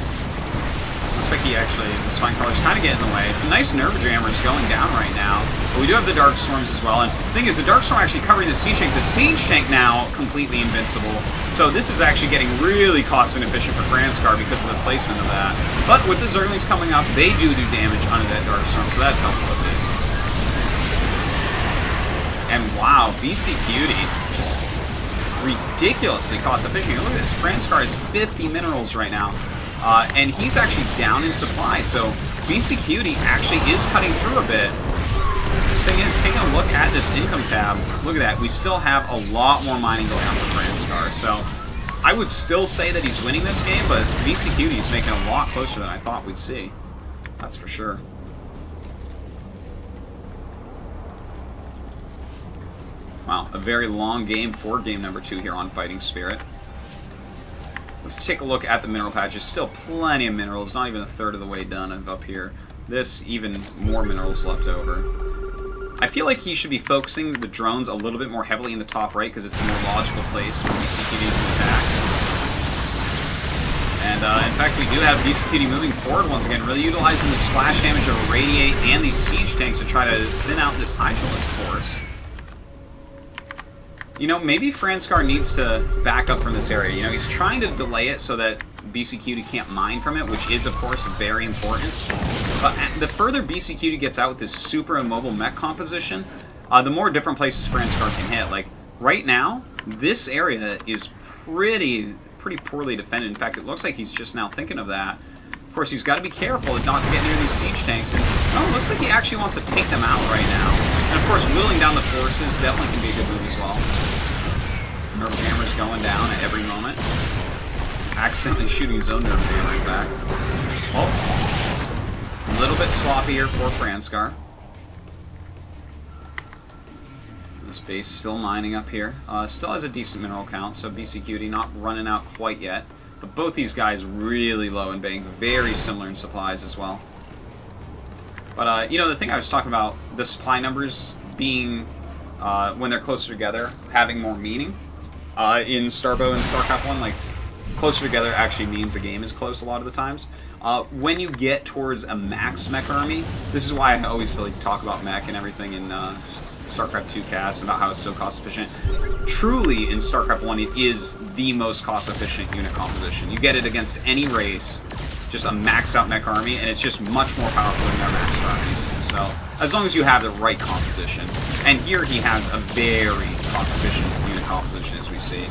Looks like the Spine Crawler's kind of getting in the way. Some nice Nerve Jammers going down right now. But we do have the Dark Storms as well. And the thing is, the Dark Storm actually covering the Siege Tank. The Siege Tank now completely invincible. So this is actually getting really cost inefficient for Franscar because of the placement of that. But with the Zerglings coming up, they do damage under that Dark Storm. So that's helpful at least. And wow, Beastyqt just ridiculously cost efficient. Look at this. Franscar has 50 minerals right now. And he's actually down in supply, so Beastyqt actually is cutting through a bit. The thing is, taking a look at this income tab, look at that, we still have a lot more mining going on for Franscar, so I would still say that he's winning this game, but Beastyqt is making a lot closer than I thought we'd see. That's for sure. Wow, a very long game for game number 2 here on Fighting Spirit. Let's take a look at the mineral patches. Still plenty of minerals, not even a third of the way done of up here. This, even more minerals left over. I feel like he should be focusing the drones a little bit more heavily in the top right, because it's a more logical place for Beastyqt to attack. And in fact, we do have Beastyqt moving forward once again, really utilizing the splash damage of Irradiate and these siege tanks to try to thin out this Hydralisk force. You know, maybe Franscar needs to back up from this area. You know, he's trying to delay it so that Beastyqt can't mine from it, which is, of course, very important. But the further Beastyqt gets out with this super immobile mech composition, the more different places Franscar can hit. Like, right now, this area is pretty poorly defended. In fact, it looks like he's just now thinking of that. Of course, he's got to be careful not to get near these siege tanks. And, oh, it looks like he actually wants to take them out right now. And, of course, wheeling down the forces definitely can be a good move as well. Nerve Jammer's going down at every moment. Accidentally shooting his own Nerve Jammer, in fact. Oh. A little bit sloppy here for Franscar. This base still mining up here. Still has a decent mineral count, so Beastyqt not running out quite yet. But both these guys really low in bank, very similar in supplies as well. But, you know, the thing I was talking about, the supply numbers being, when they're closer together, having more meaning. In Starbow and StarCraft 1, like, closer together actually means the game is close a lot of the times. When you get towards a max mech army, this is why I always like talk about mech and everything in StarCraft 2 cast, about how it's so cost efficient. Truly, in StarCraft 1, it is the most cost efficient unit composition. You get it against any race, just a max out mech army, and it's just much more powerful than their max armies. So, as long as you have the right composition. And here he has a very cost efficient unit composition, as we see.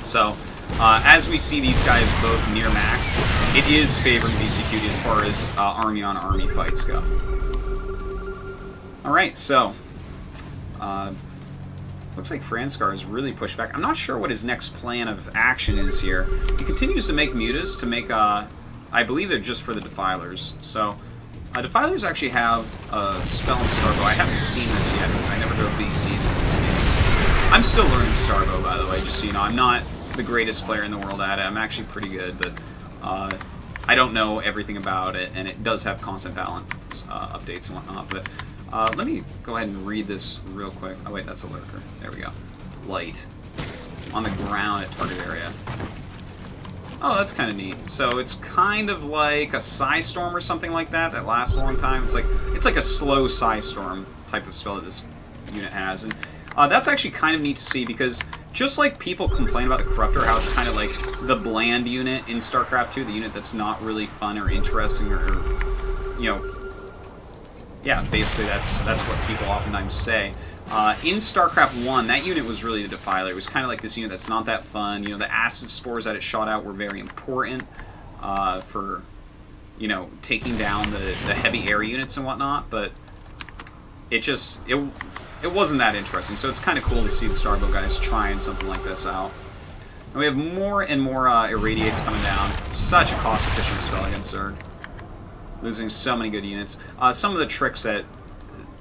So, as we see these guys both near max, it is favoring Beastyqt as far as army-on-army fights go. Alright, so, looks like Franscar has really pushed back. I'm not sure what his next plan of action is here. He continues to make mutas to make, I believe they're just for the Defilers. So, Defilers actually have a spell in Starbow. I haven't seen this yet because I never go VCs in this game. I'm still learning Starbow, by the way, just so you know. I'm not the greatest player in the world at it. I'm actually pretty good, but I don't know everything about it, and it does have constant balance updates and whatnot. But Let me go ahead and read this real quick. Oh wait, that's a lurker. There we go. Light. On the ground at target area. Oh, that's kind of neat. So it's kind of like a Psystorm or something like that that lasts a long time. It's like a slow Psystorm type of spell that this unit has. And that's actually kind of neat to see because just like people complain about the Corruptor, how it's kind of like the bland unit in StarCraft 2, the unit that's not really fun or interesting or you know, yeah, basically that's what people oftentimes say. In StarCraft 1, that unit was really the Defiler. It was kind of like this unit that's not that fun. You know, the acid spores that it shot out were very important for, you know, taking down the heavy air units and whatnot, but it wasn't that interesting. So it's kind of cool to see the Starbow guys trying something like this out. And we have more and more Irradiates coming down. Such a cost-efficient spell against Zerg. Losing so many good units. Some of the tricks that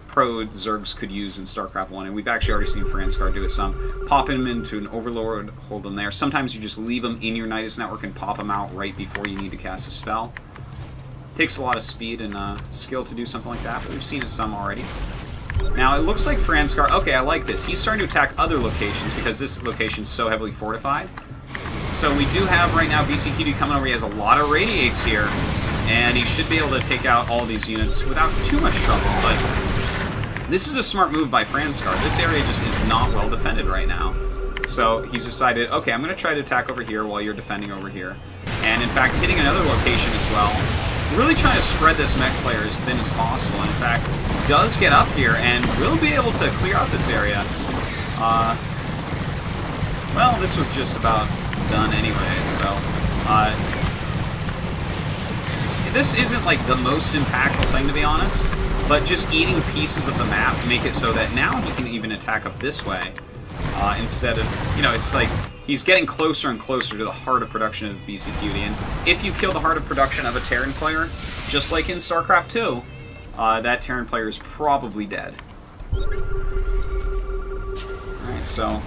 pro Zergs could use in StarCraft 1, and we've actually already seen Franscar do it some. Pop him into an Overlord, hold them there. Sometimes you just leave them in your Nidus network and pop them out right before you need to cast a spell. Takes a lot of speed and skill to do something like that, but we've seen it some already. Now, it looks like Franscar... Okay, I like this. He's starting to attack other locations because this location's so heavily fortified. So we do have right now Beastyqt coming over. He has a lot of Radiates here, and he should be able to take out all these units without too much trouble, but this is a smart move by Franscar. This area just is not well defended right now. So he's decided, okay, I'm going to try to attack over here while you're defending over here. And in fact, hitting another location as well. Really trying to spread this mech player as thin as possible. And in fact, does get up here and will be able to clear out this area. Well, this was just about done anyway, so... this isn't like the most impactful thing, to be honest. But just eating pieces of the map make it so that now he can even attack up this way. Instead of, you know, it's like he's getting closer and closer to the heart of production of Beastyqt. And if you kill the heart of production of a Terran player, just like in StarCraft 2, that Terran player is probably dead. Alright, so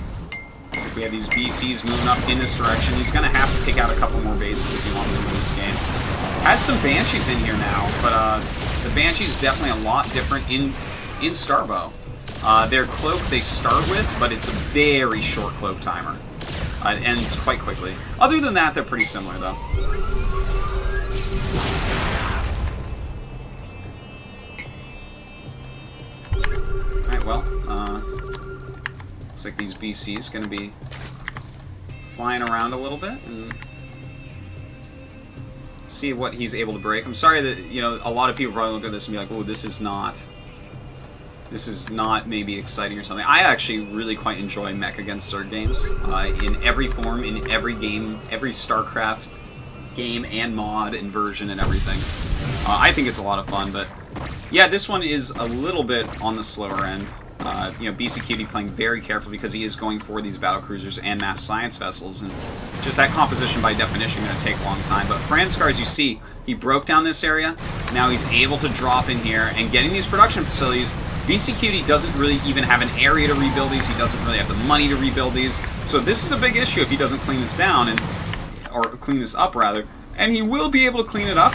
if we have these BCs moving up in this direction, he's going to have to take out a couple more bases if he wants to win this game. Has some Banshees in here now, but the Banshee's definitely a lot different in Starbow. Their cloak they start with, but it's a very short cloak timer. It ends quite quickly. Other than that, they're pretty similar, though. Alright, well, looks like these BC's gonna be flying around a little bit and see what he's able to break. I'm sorry that, you know, a lot of people probably look at this and be like, oh, this is not maybe exciting or something. I actually really quite enjoy mech against Zerg games. In every form, in every game, every StarCraft game and mod and version and everything. I think it's a lot of fun, but yeah, this one is a little bit on the slower end. You know, Beastyqt playing very careful because he is going for these battlecruisers and mass science vessels, and just that composition by definition going to take a long time. But Franscar, as you see, he broke down this area. Now he's able to drop in here and getting these production facilities. Beastyqt doesn't really even have an area to rebuild these. He doesn't really have the money to rebuild these. So this is a big issue if he doesn't clean this down, or clean this up rather. And he will be able to clean it up.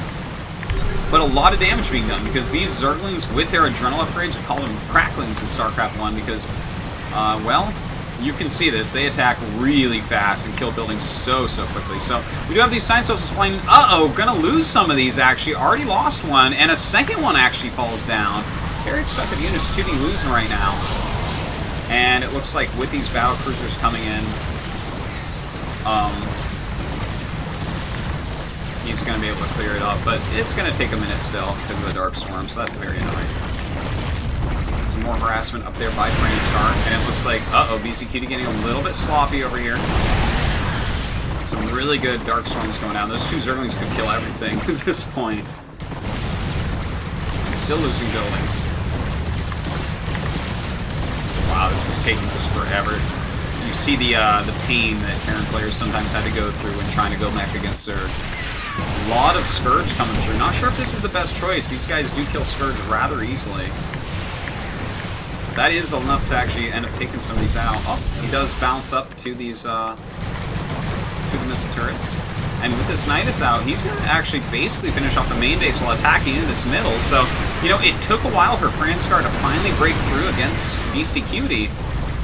But a lot of damage being done because these Zerglings with their adrenal upgrades, we call them cracklings in StarCraft 1 because, well, you can see this. They attack really fast and kill buildings so quickly. So we do have these science vessels flying. Uh-oh, gonna lose some of these actually. Already lost one, and a second one actually falls down. Very expensive units to be losing right now. And it looks like with these battlecruisers coming in, he's going to be able to clear it up, but it's going to take a minute still because of the Dark Swarm, so that's very annoying. Some more harassment up there by Franscar, and it looks like, uh-oh, Beastyqt getting a little bit sloppy over here. Some really good Dark Swarms going down. Those two Zerglings could kill everything at this point. Still losing buildings. Wow, this is taking just forever. You see the pain that Terran players sometimes had to go through when trying to go mech against Zerg. A lot of Scourge coming through. Not sure if this is the best choice. These guys do kill Scourge rather easily. That is enough to actually end up taking some of these out. Oh, he does bounce up to these to the missile turrets. And with this Nidus out, he's going to actually basically finish off the main base while attacking into this middle. So, you know, it took a while for Franscar to finally break through against Beastyqt.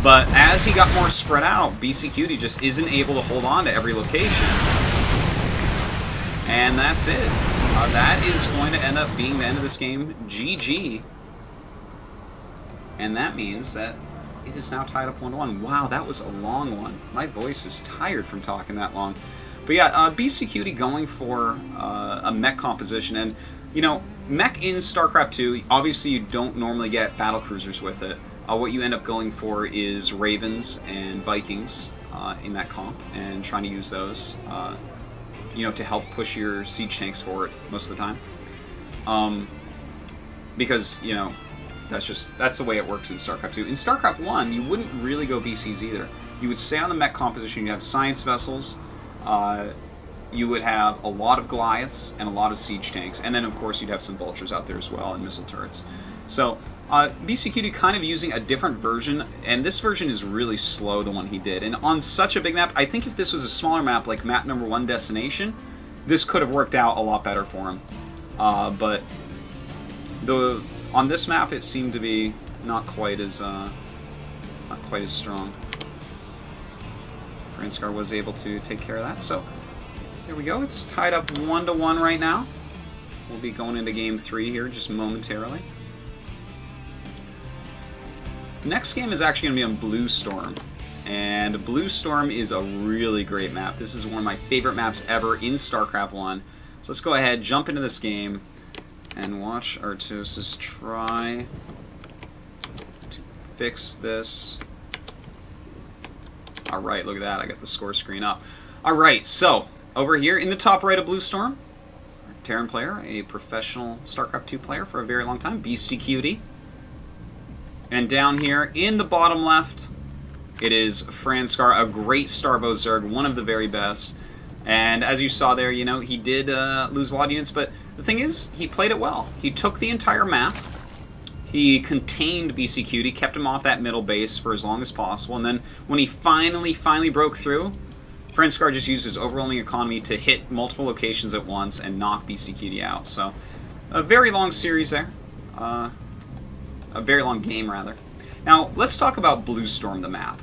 But as he got more spread out, Beastyqt just isn't able to hold on to every location. And that's it. That is going to end up being the end of this game. GG. And that means that it is now tied up 1-1. Wow, that was a long one. My voice is tired from talking that long. But yeah, Beastyqt going for a mech composition. And, you know, mech in StarCraft 2, obviously you don't normally get battlecruisers with it. What you end up going for is Ravens and Vikings in that comp, and trying to use those, you know, to help push your siege tanks forward most of the time. Because, you know, that's the way it works in StarCraft 2. In StarCraft 1, you wouldn't really go BCs either. You would stay on the mech composition. You'd have science vessels. You would have a lot of Goliaths and a lot of siege tanks, and then of course you'd have some vultures out there as well and missile turrets. So Beastyqt kind of using a different version, and this version is really slow, the one he did. And on such a big map, I think if this was a smaller map like map number 1 Destination, this could have worked out a lot better for him. But on this map, it seemed to be not quite as strong. Franscar was able to take care of that. So here we go. It's tied up 1-1 right now. We'll be going into game 3 here just momentarily. Next game is actually going to be on Blue Storm, and Blue Storm is a really great map. This is one of my favorite maps ever in StarCraft 1. So let's go ahead, jump into this game, and watch Artosis try to fix this. Alright, look at that, I got the score screen up. Alright, so, over here in the top right of Blue Storm, our Terran player, a professional StarCraft 2 player for a very long time, Beastyqt. And down here, in the bottom left, it is Franscar, a great Starbow Zerg, one of the very best. And as you saw there, you know, he did lose a lot of units, but the thing is, he played it well. He took the entire map, he contained Beastyqt, kept him off that middle base for as long as possible, and then when he finally broke through, Franscar just used his overwhelming economy to hit multiple locations at once and knock Beastyqt out. So, a very long series there. A very long game, rather. Now, let's talk about Blue Storm, the map.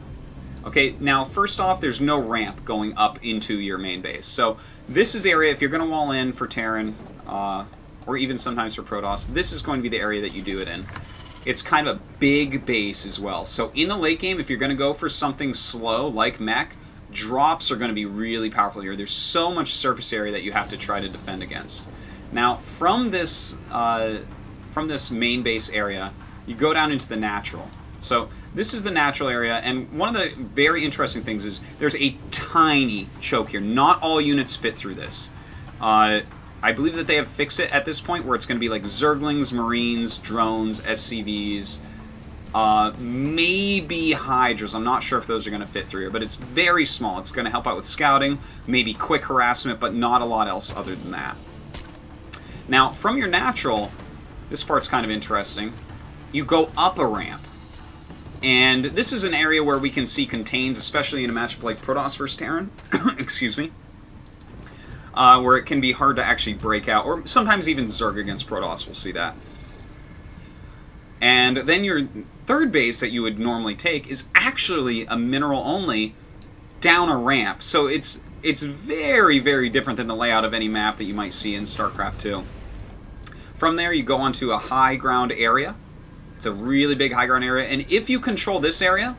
Okay, now, first off, there's no ramp going up into your main base. So, this is area, if you're going to wall in for Terran, or even sometimes for Protoss, this is going to be the area that you do it in. It's kind of a big base as well. So, in the late game, if you're going to go for something slow, like mech, drops are going to be really powerful here. There's so much surface area that you have to try to defend against. Now, from this main base area, you go down into the natural. So this is the natural area, and one of the very interesting things is there's a tiny choke here. Not all units fit through this. I believe that they have fixed it at this point where it's going to be like Zerglings, Marines, drones, SCVs, maybe Hydras. I'm not sure if those are going to fit through here, but it's very small. It's going to help out with scouting, maybe quick harassment, but not a lot else other than that. Now, from your natural, this part's kind of interesting. You go up a ramp, and this is an area where we can see contains, especially in a matchup like Protoss vs Terran, excuse me, where it can be hard to actually break out, or sometimes even Zerg against Protoss, we'll see that. And then your third base that you would normally take is actually a mineral only down a ramp, so it's very, very different than the layout of any map that you might see in StarCraft 2. From there, you go onto a high ground area. It's a really big high ground area, and if you control this area,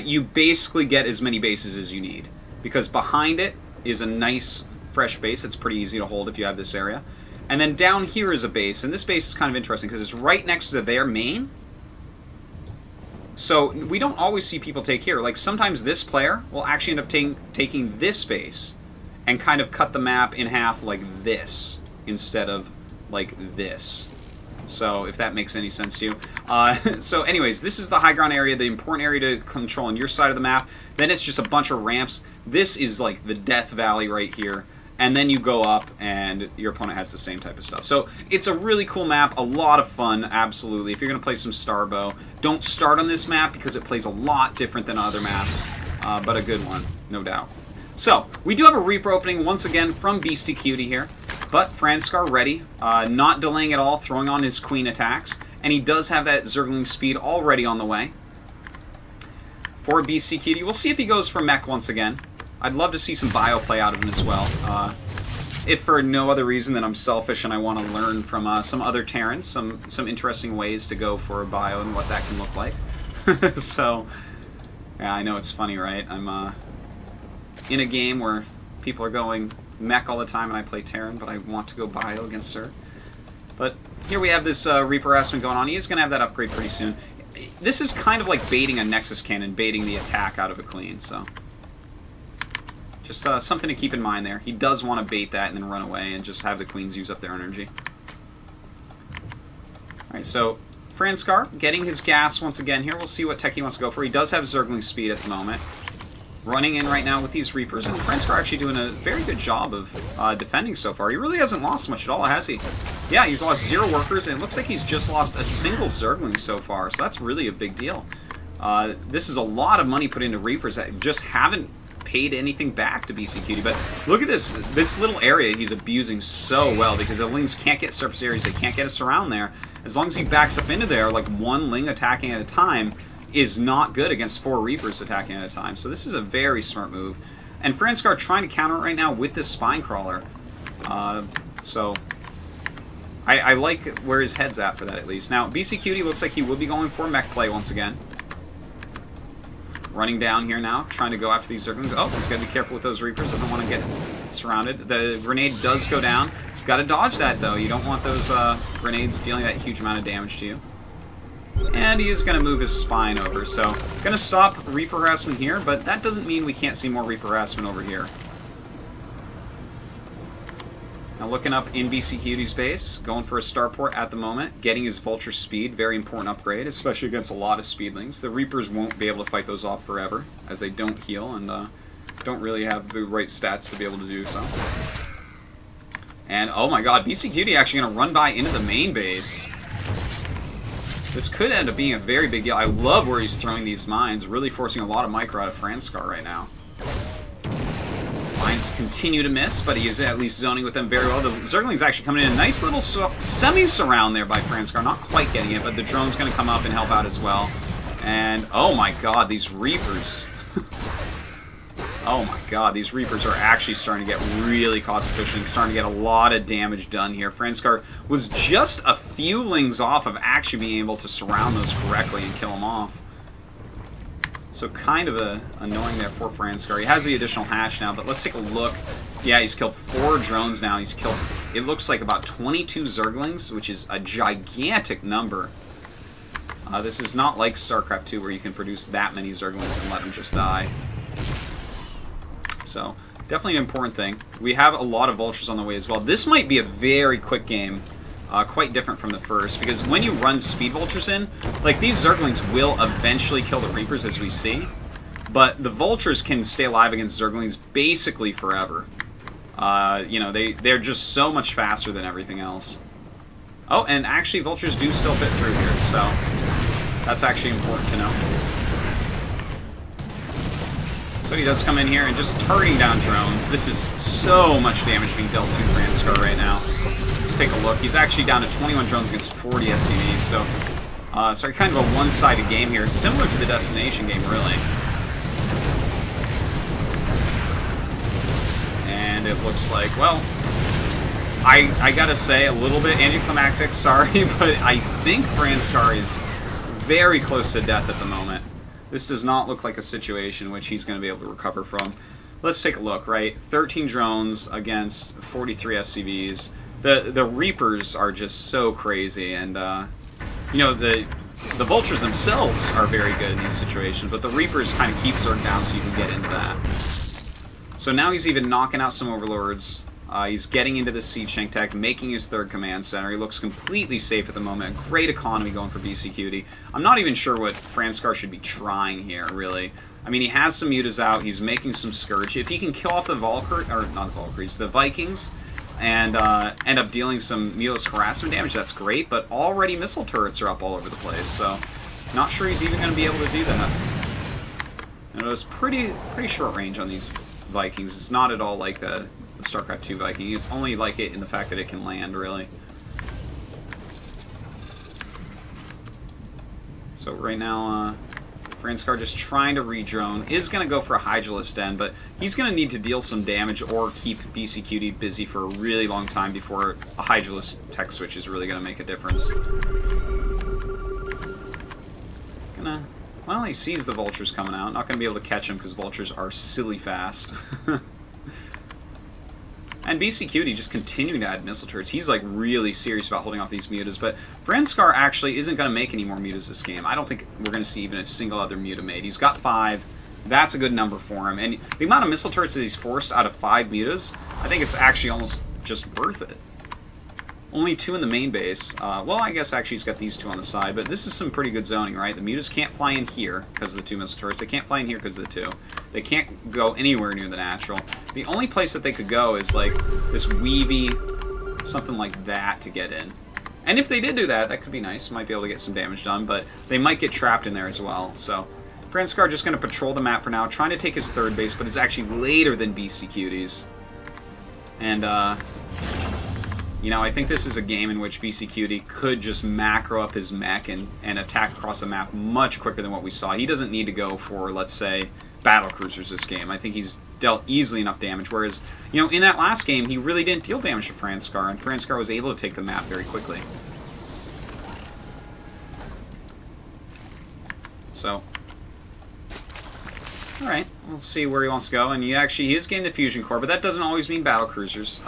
you basically get as many bases as you need, because behind it is a nice fresh base that's pretty easy to hold if you have this area. And then down here is a base, and this base is kind of interesting because it's right next to their main. So we don't always see people take here. Like sometimes this player will actually end up taking this base and kind of cut the map in half like this instead of like this. So, if that makes any sense to you. So anyways, this is the high ground area, the important area to control on your side of the map. Then it's just a bunch of ramps. This is like the Death Valley right here. And then you go up, and your opponent has the same type of stuff. So, it's a really cool map, a lot of fun, absolutely. If you're going to play some Starbow, don't start on this map because it plays a lot different than other maps. But a good one, no doubt. So, we do have a Reaper opening once again from Beastyqt here, but Franscar ready, not delaying at all, throwing on his Queen attacks, and he does have that Zergling speed already on the way. For Beastyqt, we'll see if he goes for mech once again. I'd love to see some bio play out of him as well, if for no other reason than I'm selfish and I want to learn from some other Terrans, some interesting ways to go for a bio and what that can look like. So, yeah, I know it's funny, right? I'm in a game where people are going mech all the time and I play Terran, but I want to go bio against her. But here we have this Reaper harassment going on. He is going to have that upgrade pretty soon. This is kind of like baiting a Nexus Cannon, baiting the attack out of a Queen, so... Just something to keep in mind there. He does want to bait that and then run away and just have the Queens use up their energy. Alright, so Franscar getting his gas once again here. We'll see what tech he wants to go for. He does have Zergling speed at the moment. Running in right now with these Reapers. And Franscar actually doing a very good job of defending so far. He really hasn't lost much at all, has he? Yeah, he's lost 0 workers, and it looks like he's just lost a single Zergling so far. So that's really a big deal. This is a lot of money put into Reapers that just haven't paid anything back to Beastyqt, but look at this little area he's abusing so well, because the Lings can't get surface areas, they can't get a surround there. As long as he backs up into there, like 1 Ling attacking at a time is not good against 4 Reapers attacking at a time. So this is a very smart move. And Franscar trying to counter it right now with this Spine Crawler. So I like where his head's at for that, at least. Now, Beastyqt looks like he will be going for mech play once again. Running down here now, trying to go after these Zerglings. Oh, he's got to be careful with those Reapers. Doesn't want to get surrounded. The grenade does go down. He's got to dodge that, though. You don't want those grenades dealing that huge amount of damage to you. And he is going to move his Spine over. So, going to stop Reaper harassment here, but that doesn't mean we can't see more Reaper harassment over here. Now looking up in Beastyqt's base, going for a starport at the moment, getting his Vulture speed, very important upgrade, especially against a lot of Speedlings. The Reapers won't be able to fight those off forever, as they don't heal and don't really have the right stats to be able to do so. And oh my god, Beastyqt actually going to run by into the main base. This could end up being a very big deal. I love where he's throwing these mines, really forcing a lot of micro out of Franscar right now. Mines continue to miss, but he is at least zoning with them very well. The Zergling's actually coming in a nice little semi-surround there by Franscar. Not quite getting it, but the drone's going to come up and help out as well. And, oh my god, these Reapers. Oh my god, these Reapers are actually starting to get really cost-efficient, starting to get a lot of damage done here. Franscar was just a few Lings off of actually being able to surround those correctly and kill them off. So kind of annoying there for Franscar. He has the additional hatch now, but let's take a look. Yeah, he's killed 4 drones now. He's killed, it looks like, about 22 Zerglings, which is a gigantic number. This is not like StarCraft 2 where you can produce that many Zerglings and let them just die. So, definitely an important thing. We have a lot of Vultures on the way as well. This might be a very quick game. Quite different from the first, because when you run Speed Vultures in, like, these Zerglings will eventually kill the Reapers, as we see, but the Vultures can stay alive against Zerglings basically forever. You know, they're just so much faster than everything else. Oh, and actually Vultures do still fit through here, so that's actually important to know. So he does come in here and just targeting down drones. This is so much damage being dealt to Franscar right now. Let's take a look. He's actually down to 21 drones against 40 SCVs, so sorry, kind of a one-sided game here, similar to the Destination game, really. And it looks like, well, I gotta say, a little bit anticlimactic, sorry, but I think Franscar is very close to death at the moment. This does not look like a situation in which he's going to be able to recover from. Let's take a look, right? 13 drones against 43 SCVs. The Reapers are just so crazy, and you know, the Vultures themselves are very good in these situations, but the Reapers kind of keep Zerg down so you can get into that. So now he's even knocking out some Overlords. He's getting into the Siege Tank tech, making his 3rd command center. He looks completely safe at the moment. Great economy going for Beastyqt. I'm not even sure what Franscar should be trying here, really. I mean, he has some mutas out. He's making some Scourge. If he can kill off the Valkyrie, or not the Valkyries, the Vikings, and end up dealing some Milos harassment damage, that's great. But already missile turrets are up all over the place, so not sure he's even going to be able to do that. And it was pretty short range on these Vikings. It's not at all like the StarCraft 2 Viking. It's only like it in the fact that it can land, really. So right now, Franscar just trying to re-drone. Is going to go for a Hydralisk Den, but he's going to need to deal some damage or keep Beastyqt busy for a really long time before a Hydralisk tech switch is really going to make a difference. Well, he sees the vultures coming out. Not going to be able to catch him because vultures are silly fast. And Beastyqt just continuing to add missile turrets. He's like really serious about holding off these mutas, but Franscar actually isn't going to make any more mutas this game. I don't think we're going to see even a single other muta made. He's got 5. That's a good number for him. And the amount of missile turrets that he's forced out of 5 mutas, I think it's actually almost just worth it. Only 2 in the main base. Well, I guess actually he's got these 2 on the side, but this is some pretty good zoning, right? The mutas can't fly in here because of the 2 missile turrets. They can't fly in here because of the 2. They can't go anywhere near the natural. The only place that they could go is like this weavy, something like that to get in. And if they did do that, that could be nice. Might be able to get some damage done, but they might get trapped in there as well. So Franscar just going to patrol the map for now, trying to take his 3rd base, but it's actually later than Beastyqt's. And, you know, I think this is a game in which Beastyqt could just macro up his mech and attack across the map much quicker than what we saw. He doesn't need to go for, let's say, battle cruisers this game. I think he's dealt easily enough damage, whereas, you know, in that last game, he really didn't deal damage to Franscar, and Franscar was able to take the map very quickly. So, alright, we'll see where he wants to go. And he is getting the fusion core, but that doesn't always mean battle cruisers.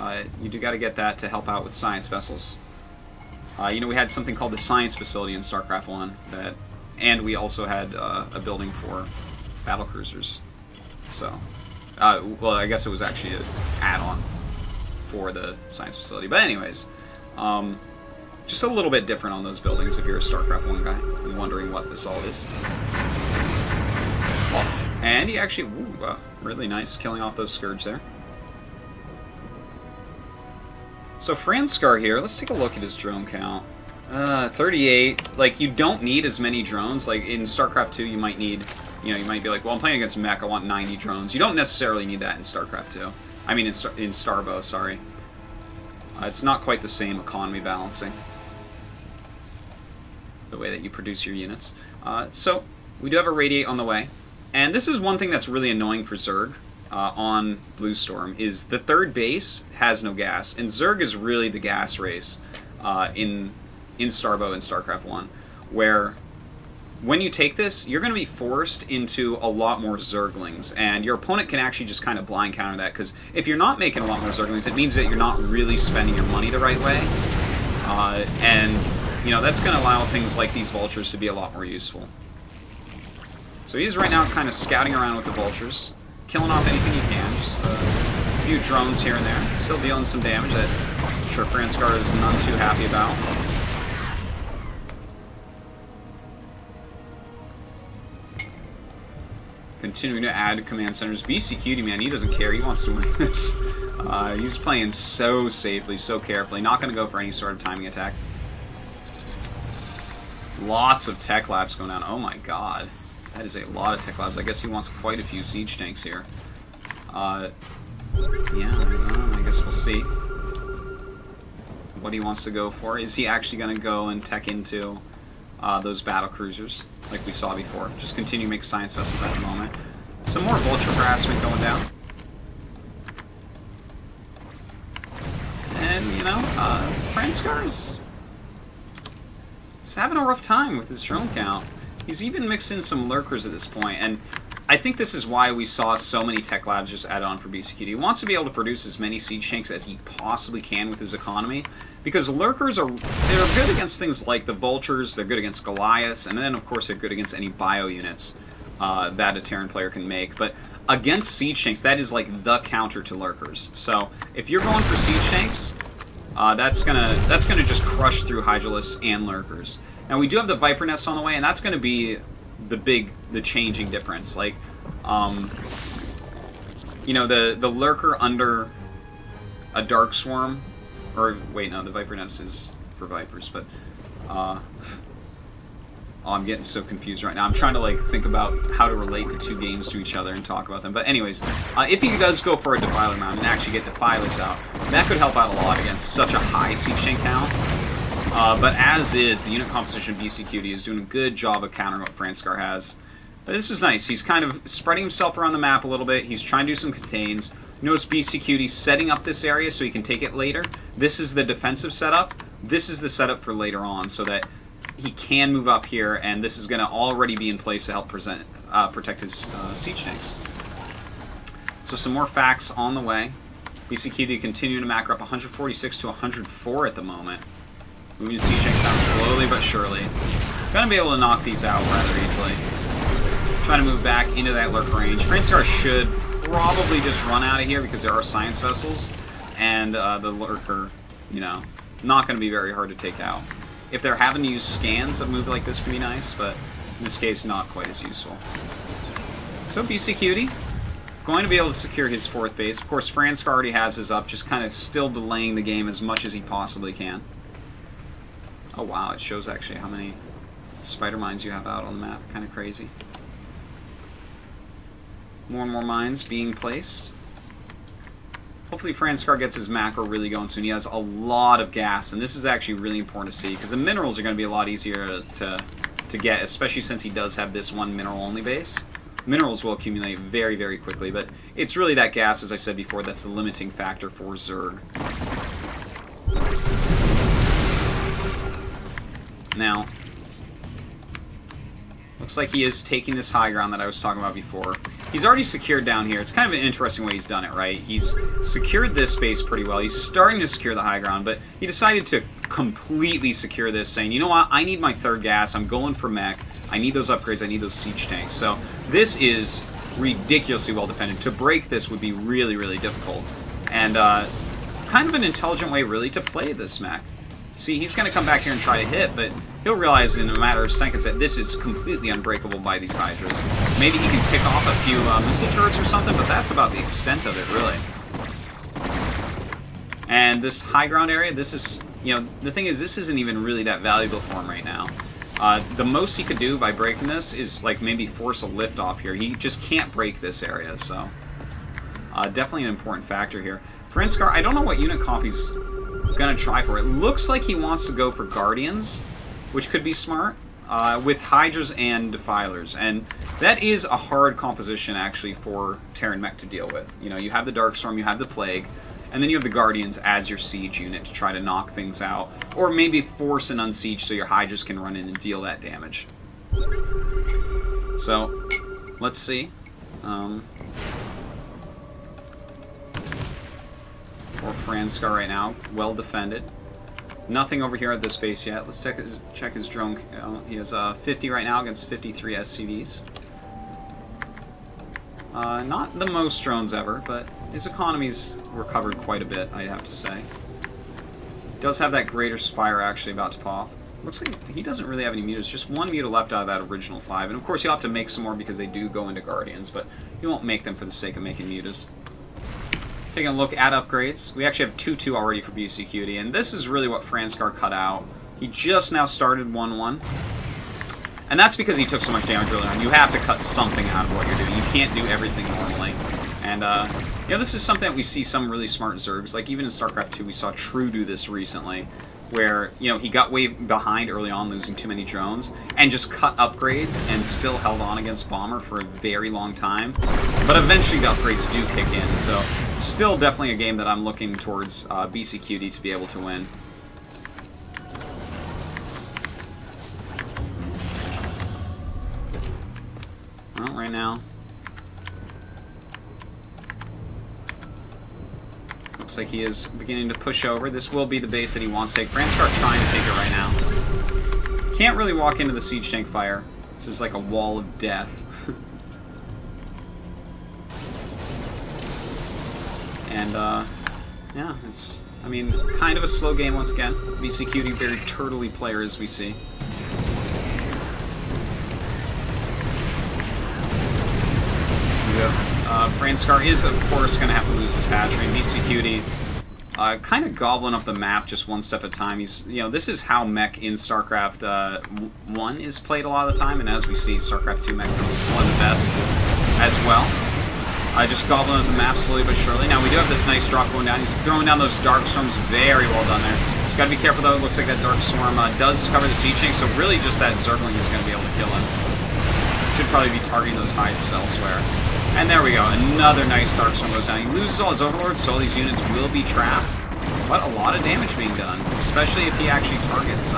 You do got to get that to help out with science vessels. You know, we had something called the science facility in StarCraft 1, and we also had a building for battle cruisers. So, well, I guess it was actually an add-on for the science facility. But anyways, just a little bit different on those buildings if you're a StarCraft 1 guy and wondering what this all is. And he actually, really nice, killing off those Scourge there. So Franscar here, let's take a look at his drone count. 38, like, you don't need as many drones. Like, in StarCraft 2, you might need, you know, you might be like, well, I'm playing against mech, I want 90 drones. You don't necessarily need that in StarCraft 2. I mean, in Starbow, sorry. It's not quite the same economy balancing. The way that you produce your units. So, we do have a Radiate on the way. And this is one thing that's really annoying for Zerg on Blue Storm, is the 3rd base has no gas. And Zerg is really the gas race in Starbow and StarCraft 1, where when you take this, you're going to be forced into a lot more Zerglings, and your opponent can actually just kind of blind counter that, because if you're not making a lot more Zerglings, it means that you're not really spending your money the right way. And, you know, that's going to allow things like these vultures to be a lot more useful. So he's right now kind of scouting around with the vultures, killing off anything he can, just a few drones here and there, still dealing some damage that I'm sure Franscar is none too happy about. Continuing to add command centers. Beastyqt, man, he doesn't care, he wants to win this. He's playing so safely, so carefully, not going to go for any sort of timing attack. Lots of tech labs going on, oh my god. That is a lot of tech labs. I guess he wants quite a few siege tanks here. Yeah, I guess we'll see what he wants to go for. Is he actually going to go and tech into those battle cruisers, like we saw before? Just continue to make science vessels at the moment. Some more vulture harassment going down. And, you know, Franscar's having a rough time with his drone count. He's even mixed in some lurkers at this point, and I think this is why we saw so many tech labs just added on for Beastyqt. He wants to be able to produce as many siege tanks as he possibly can with his economy, because lurkers they're good against things like the vultures, they're good against Goliaths, and then of course they're good against any bio units that a Terran player can make. But against siege tanks, that is like the counter to lurkers. So if you're going for siege tanks, that's gonna just crush through Hydralisks and lurkers. Now we do have the Viper Nest on the way, and that's going to be the changing difference. Like, you know, the lurker under a Dark Swarm, or wait, no, the Viper Nest is for Vipers, but Oh, I'm getting so confused right now. I'm trying to like think about how to relate the two games to each other and talk about them. But anyways, if he does go for a Defiler mount and actually get Defilers out, that could help out a lot against such a high Siege Tank count. But as is, the unit composition of Beastyqt is doing a good job of countering what Franscar has. But this is nice. He's kind of spreading himself around the map a little bit. He's trying to do some contains. Notice Beastyqt setting up this area so he can take it later. This is the defensive setup. This is the setup for later on, so that he can move up here, and this is going to already be in place to help protect his siege tanks. So some more facts on the way. Beastyqt continuing to macro up 146 to 104 at the moment. Moving the siege tanks down slowly but surely. Going to be able to knock these out rather easily. Trying to move back into that lurk range. Franscar should probably just run out of here because there are science vessels, and the lurker, you know, not going to be very hard to take out. If they're having to use scans, a move like this can be nice, but in this case, not quite as useful. So Beastyqt going to be able to secure his 4th base. Of course, Franscar already has his up, just kind of still delaying the game as much as he possibly can. Oh wow, it shows actually how many spider mines you have out on the map. Kind of crazy. More and more mines being placed. Hopefully Franscar gets his macro really going soon. He has a lot of gas, and this is actually really important to see, because the minerals are going to be a lot easier to get, especially since he does have this one mineral-only base. Minerals will accumulate very, very quickly, but it's really that gas, as I said before, that's the limiting factor for Zerg. Now, looks like he is taking this high ground that I was talking about before. He's already secured down here. It's kind of an interesting way he's done it, right? He's secured this base pretty well. He's starting to secure the high ground, but he decided to completely secure this, saying, you know what, I need my 3rd gas, I'm going for mech, I need those upgrades, I need those siege tanks. So this is ridiculously well defended. To break this would be really, really difficult. And kind of an intelligent way, really, to play this mech. See, he's going to come back here and try to hit, but he'll realize in a matter of seconds that this is completely unbreakable by these Hydras. Maybe he can pick off a few missile turrets or something, but that's about the extent of it, really. And this high ground area, this is, you know, the thing is, this isn't even really that valuable for him right now. The most he could do by breaking this is, like, maybe force a lift off here. He just can't break this area, so definitely an important factor here. Franscar, I don't know what unit comp he's gonna try for. It looks like he wants to go for Guardians, which could be smart, with Hydras and Defilers, and that is a hard composition actually for Terran mech to deal with. You know, you have the Darkstorm, you have the Plague, and then you have the Guardians as your siege unit to try to knock things out, or maybe force an unsiege so your Hydras can run in and deal that damage. So, let's see. For Franscar right now, well defended. Nothing over here at this base yet. Let's check his drone. He has 50 right now against 53 SCVs. Not the most drones ever, but his economy's recovered quite a bit, I have to say. Does have that Greater Spire actually about to pop. Looks like he doesn't really have any mutas. Just one muta left out of that original 5. And of course you'll have to make some more because they do go into Guardians, but you won't make them for the sake of making mutas. Taking a look at upgrades, we actually have 2-2 already for Beastyqt, and this is really what Franscar cut out. He just now started 1-1, and that's because he took so much damage early on. You have to cut something out of what you're doing. You can't do everything normally. And, you know, this is something that we see some really smart Zergs, like even in StarCraft 2, we saw True do this recently, where, you know, he got way behind early on, losing too many drones, and just cut upgrades and still held on against Bomber for a very long time. But eventually the upgrades do kick in, so still definitely a game that I'm looking towards Beastyqt to be able to win. Well, right now, looks like he is beginning to push over. This will be the base that he wants to take. Franscar trying to take it right now. Can't really walk into the siege tank fire. This is like a wall of death. And, yeah, it's, I mean, kind of a slow game once again. Beastyqt, very turtley player as we see. We have, Franscar is, of course, going to have to lose this hatchery. Beastyqt kind of gobbling up the map just one step at a time. He's, you know, this is how mech in StarCraft 1 is played a lot of the time, and as we see, StarCraft 2 mech one of the best as well. Just gobbling up the map slowly but surely. Now we do have this nice drop going down. He's throwing down those Dark Storms very well done there. Just got to be careful though. It looks like that Dark Storm does cover the Siege Tank, so really just that Zergling is going to be able to kill him. Should probably be targeting those Hydras elsewhere. And there we go. Another nice Dark Storm goes down. He loses all his Overlords, so all these units will be trapped. But a lot of damage being done, especially if he actually targets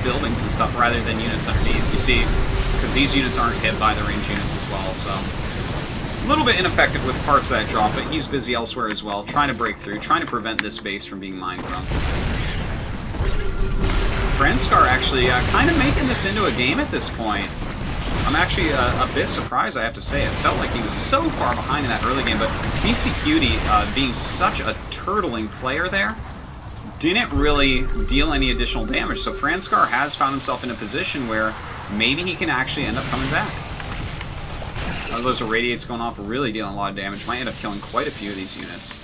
buildings and stuff rather than units underneath. You see, because these units aren't hit by the ranged units as well, so a little bit ineffective with parts of that drop, but he's busy elsewhere as well, trying to break through, trying to prevent this base from being mined from. Franscar actually kind of making this into a game at this point. I'm actually a bit surprised, I have to say. It felt like he was so far behind in that early game, but Beastyqt, being such a turtling player there, didn't really deal any additional damage. So Franscar has found himself in a position where maybe he can actually end up coming back. Those irradiates going off, really dealing a lot of damage. Might end up killing quite a few of these units.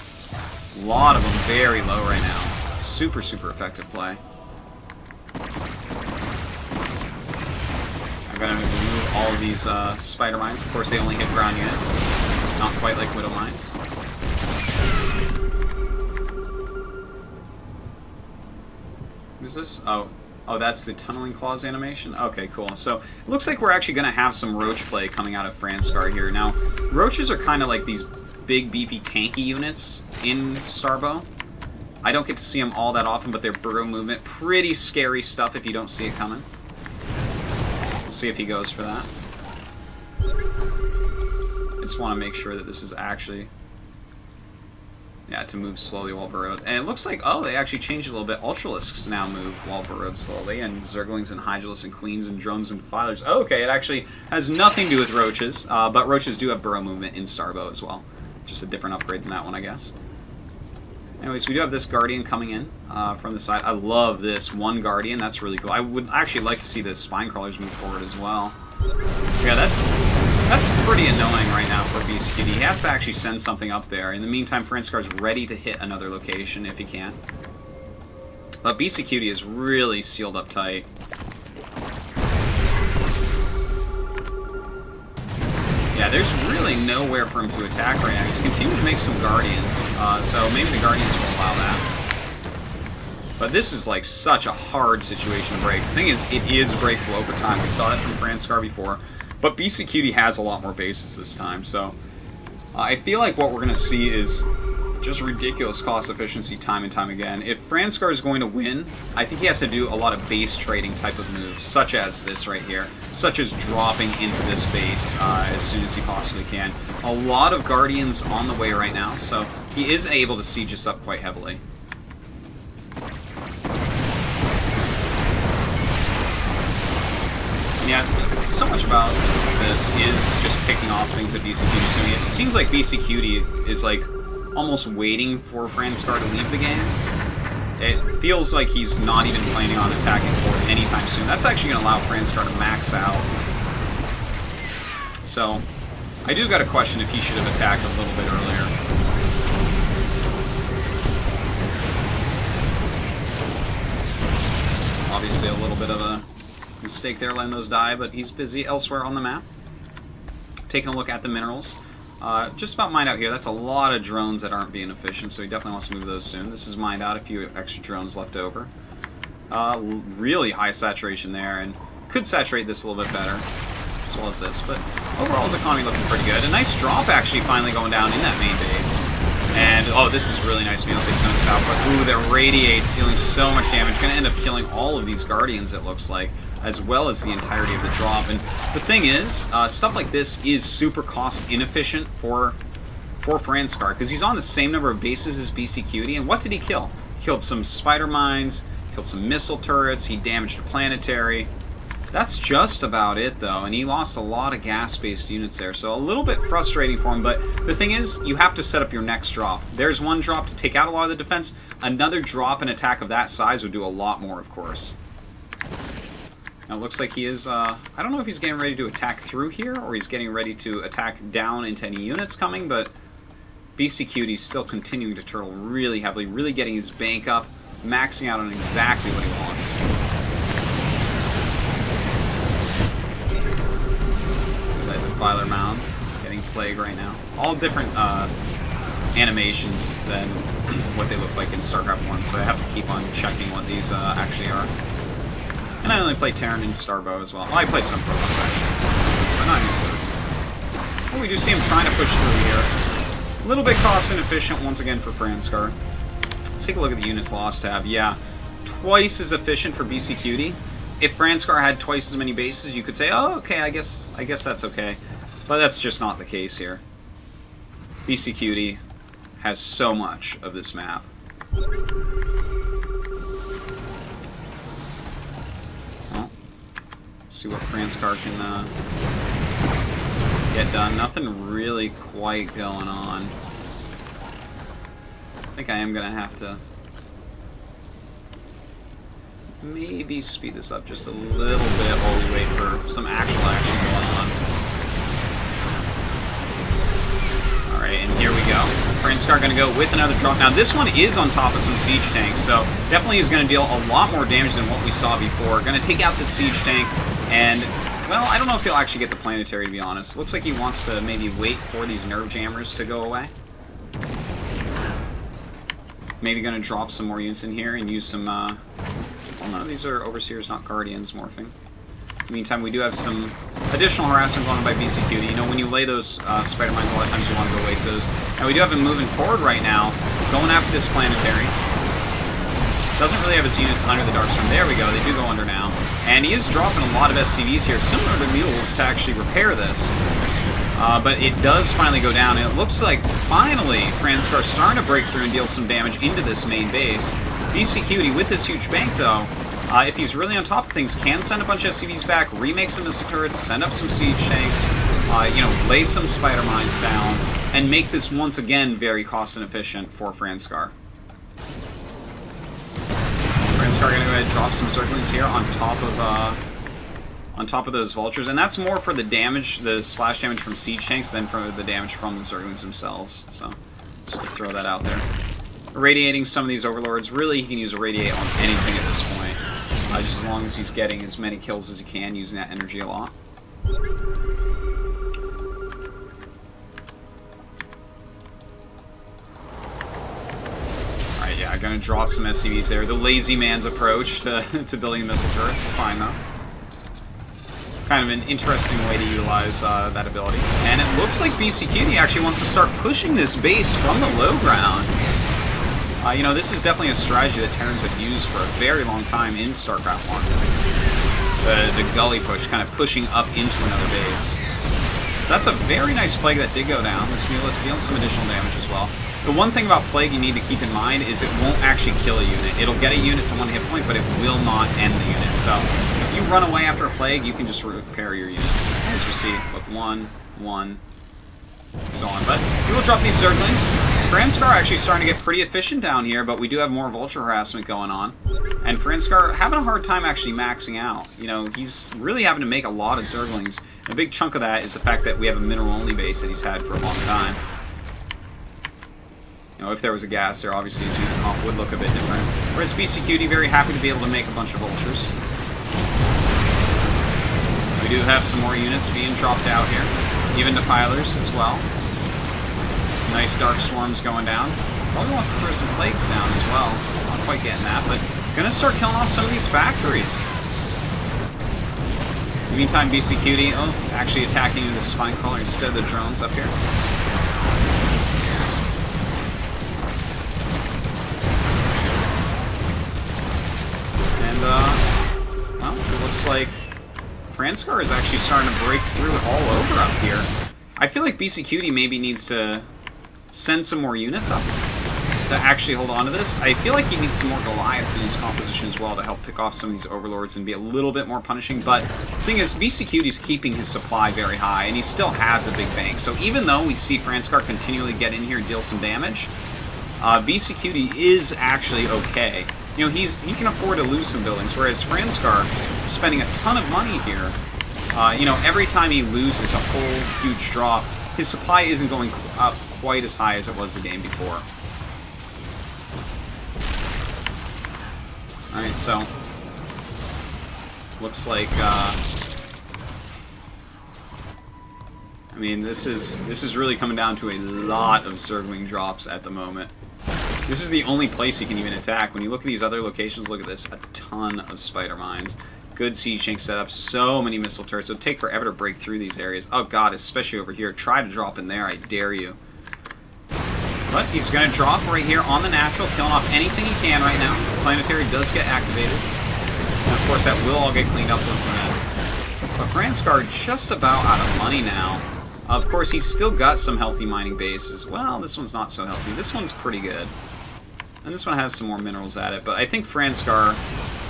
A lot of them very low right now. Super, super effective play. I'm going to remove all of these spider mines. Of course, they only hit ground units. Not quite like Widow mines. What is this? Oh, that's the Tunneling Claws animation? Okay, cool. So, it looks like we're actually going to have some Roach play coming out of Franscar here. Now, Roaches are kind of like these big, beefy, tanky units in Starbow. I don't get to see them all that often, but their burrow movement, pretty scary stuff if you don't see it coming. We'll see if he goes for that. I just want to make sure that this is actually... Yeah, to move slowly while burrowed. And it looks like, oh, they actually changed it a little bit. Ultralisks now move while burrowed slowly, and Zerglings and Hydralisks and Queens and Drones and Defilers. Oh, okay, it actually has nothing to do with Roaches, but Roaches do have burrow movement in Starbow as well. Just a different upgrade than that one, I guess. Anyways, we do have this Guardian coming in from the side. I love this one Guardian. That's really cool. I would actually like to see the Spinecrawlers move forward as well. Yeah, that's pretty annoying right now for Beastyqt. He has to actually send something up there. In the meantime, Franscar's ready to hit another location if he can. But Beastyqt is really sealed up tight. Yeah, there's really nowhere for him to attack right now. He's continuing to make some Guardians, so maybe the Guardians will allow that. But this is like such a hard situation to break. The thing is, it is breakable over time. We saw that from Franscar before. But Beastyqt has a lot more bases this time, so I feel like what we're going to see is just ridiculous cost efficiency time and time again. If Franscar is going to win, I think he has to do a lot of base trading type of moves, such as this right here, such as dropping into this base as soon as he possibly can. A lot of Guardians on the way right now, so he is able to siege us up quite heavily. And yeah, so much about this is just picking off things that Beastyqt is doing. It seems like Beastyqt is like almost waiting for Franscar to leave the game. It feels like he's not even planning on attacking forward anytime soon. That's actually going to allow Franscar to max out. So, I do got to question if he should have attacked a little bit earlier. Obviously a little bit of a mistake there, letting those die, but he's busy elsewhere on the map. Taking a look at the minerals. Just about mined out here. That's a lot of drones that aren't being efficient, so he definitely wants to move those soon. This is mined out, a few extra drones left over. Really high saturation there, and could saturate this a little bit better, as well as this. But overall, his economy looking pretty good. A nice drop actually finally going down in that main base. And, oh, this is really nice. We don't take some of this out, but ooh, that radiates, dealing so much damage. Going to end up killing all of these Guardians, it looks like, as well as the entirety of the drop. And the thing is, stuff like this is super cost inefficient for Franscar, because he's on the same number of bases as Beastyqt, and what did he kill? He killed some spider mines, killed some missile turrets, he damaged a planetary. That's just about it, though, and he lost a lot of gas-based units there, so a little bit frustrating for him, but the thing is, you have to set up your next drop. There's one drop to take out a lot of the defense. Another drop and attack of that size would do a lot more, of course. Now, it looks like he is, I don't know if he's getting ready to attack through here, or he's getting ready to attack down into any units coming, but Beastyqt still continuing to turtle really heavily, really getting his bank up, maxing out on exactly what he wants. That Defiler Mound getting Plague right now. All different animations than what they look like in StarCraft 1, so I have to keep on checking what these actually are. And I only play Terran and Starbow as well. Well, I play some Protoss actually, but not necessarily. Well, we do see him trying to push through here. A little bit cost inefficient once again for Franscar. Let's take a look at the units lost tab. Yeah, twice as efficient for Beastyqt. If Franscar had twice as many bases, you could say, oh, okay, I guess that's okay. But that's just not the case here. Beastyqt has so much of this map. Well, let's see what Franscar can get done. Nothing really quite going on. I think I am going to have to maybe speed this up just a little bit while we wait for some actual action going on. Alright, and here we go. Franscar going to go with another drop. Now this one is on top of some siege tanks, so definitely is going to deal a lot more damage than what we saw before. Going to take out the siege tank, and well, I don't know if he'll actually get the planetary, to be honest. Looks like he wants to maybe wait for these nerve jammers to go away. Maybe going to drop some more units in here and use some, well, no, these are Overseers, not Guardians morphing. In the meantime, we do have some additional harassment going on by Beastyqt. You know, when you lay those spider mines, a lot of times you want to go waste those. And we do have him moving forward right now, going after this planetary. Doesn't really have his units under the Darkstorm. There we go, they do go under now. And he is dropping a lot of SCVs here, similar to Mules, to actually repair this. But it does finally go down, and it looks like, finally, Franscar's starting to break through and deal some damage into this main base. Beastyqt, with this huge bank, though, if he's really on top of things, can send a bunch of SCVs back, remake some missile turrets, send up some siege tanks, you know, lay some spider mines down, and make this once again very cost inefficient for Franscar. Franscar going to go ahead and drop some Zerglings here on top of those Vultures, and that's more for the damage, the splash damage from siege tanks, than for the damage from the Zerglings themselves. So, just to throw that out there. Irradiating some of these Overlords, really he can use Irradiate on anything at this point. Just as long as he's getting as many kills as he can, using that energy a lot. Alright, yeah, I'm going to drop some SCVs there. The lazy man's approach to building missile turrets is fine, though. Kind of an interesting way to utilize that ability. And it looks like Beastyqt actually wants to start pushing this base from the low ground. You know, this is definitely a strategy that Terrans have used for a very long time in StarCraft 1. The gully push, kind of pushing up into another base. That's a very nice Plague that did go down. This Mule is dealing some additional damage as well. The one thing about Plague you need to keep in mind is it won't actually kill a unit. It'll get a unit to 1 hit point, but it will not end the unit. So, if you run away after a Plague, you can just repair your units. As you see, look, 1, 1, and so on. But we will drop these Zerglings. Franscar actually starting to get pretty efficient down here, but we do have more Vulture harassment going on. And Franscar having a hard time actually maxing out. You know, he's really having to make a lot of Zerglings. And a big chunk of that is the fact that we have a mineral-only base that he's had for a long time. You know, if there was a gas there, obviously his unit comp would look a bit different. Whereas Beastyqt, very happy to be able to make a bunch of Vultures. We do have some more units being dropped out here. Even Defilers as well. Some nice Dark Swarms going down. Probably wants to throw some Plagues down as well. Not quite getting that, but gonna start killing off some of these factories. In the meantime, Beastyqt, oh, actually attacking the Spine Crawler instead of the drones up here. And, well, it looks like Franscar is actually starting to break through all over up here. I feel like Beastyqt maybe needs to send some more units up to actually hold on to this. I feel like he needs some more Goliaths in his composition as well to help pick off some of these Overlords and be a little bit more punishing. But the thing is, Beastyqt is keeping his supply very high, and he still has a big bank. So even though we see Franscar continually get in here and deal some damage, Beastyqt is actually okay. You know, he can afford to lose some buildings, whereas Franscar is spending a ton of money here. You know, every time he loses a whole huge drop, his supply isn't going up quite as high as it was the game before. Alright, so looks like I mean, this is really coming down to a lot of Zergling drops at the moment. This is the only place he can even attack. When you look at these other locations, look at this. A ton of spider mines. Good siege tank setup. So many missile turrets. It would take forever to break through these areas. Oh god, especially over here. Try to drop in there, I dare you. But he's going to drop right here on the natural, killing off anything he can right now. Planetary does get activated. And of course, that will all get cleaned up once again. But Franscar just about out of money now. Of course, he's still got some healthy mining bases. Well, this one's not so healthy. This one's pretty good. And this one has some more minerals at it. But I think Franscar,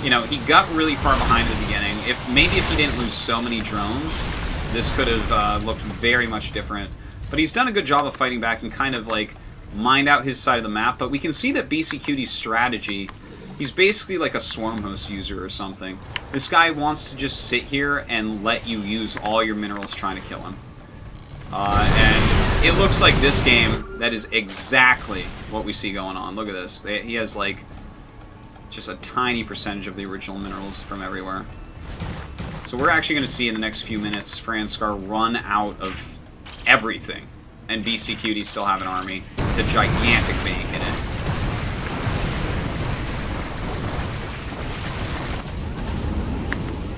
you know, he got really far behind at the beginning. Maybe if he didn't lose so many drones, this could have looked very much different. But he's done a good job of fighting back and kind of, like, mined out his side of the map. But we can see that Beastyqt's strategy, he's basically like a swarm host user or something. This guy wants to just sit here and let you use all your minerals trying to kill him. And it looks like this game, that is exactly what we see going on. Look at this. He has, like, just a tiny percentage of the original minerals from everywhere. So we're actually going to see in the next few minutes Franscar run out of everything. And Beastyqt still have an army. The gigantic bank in it.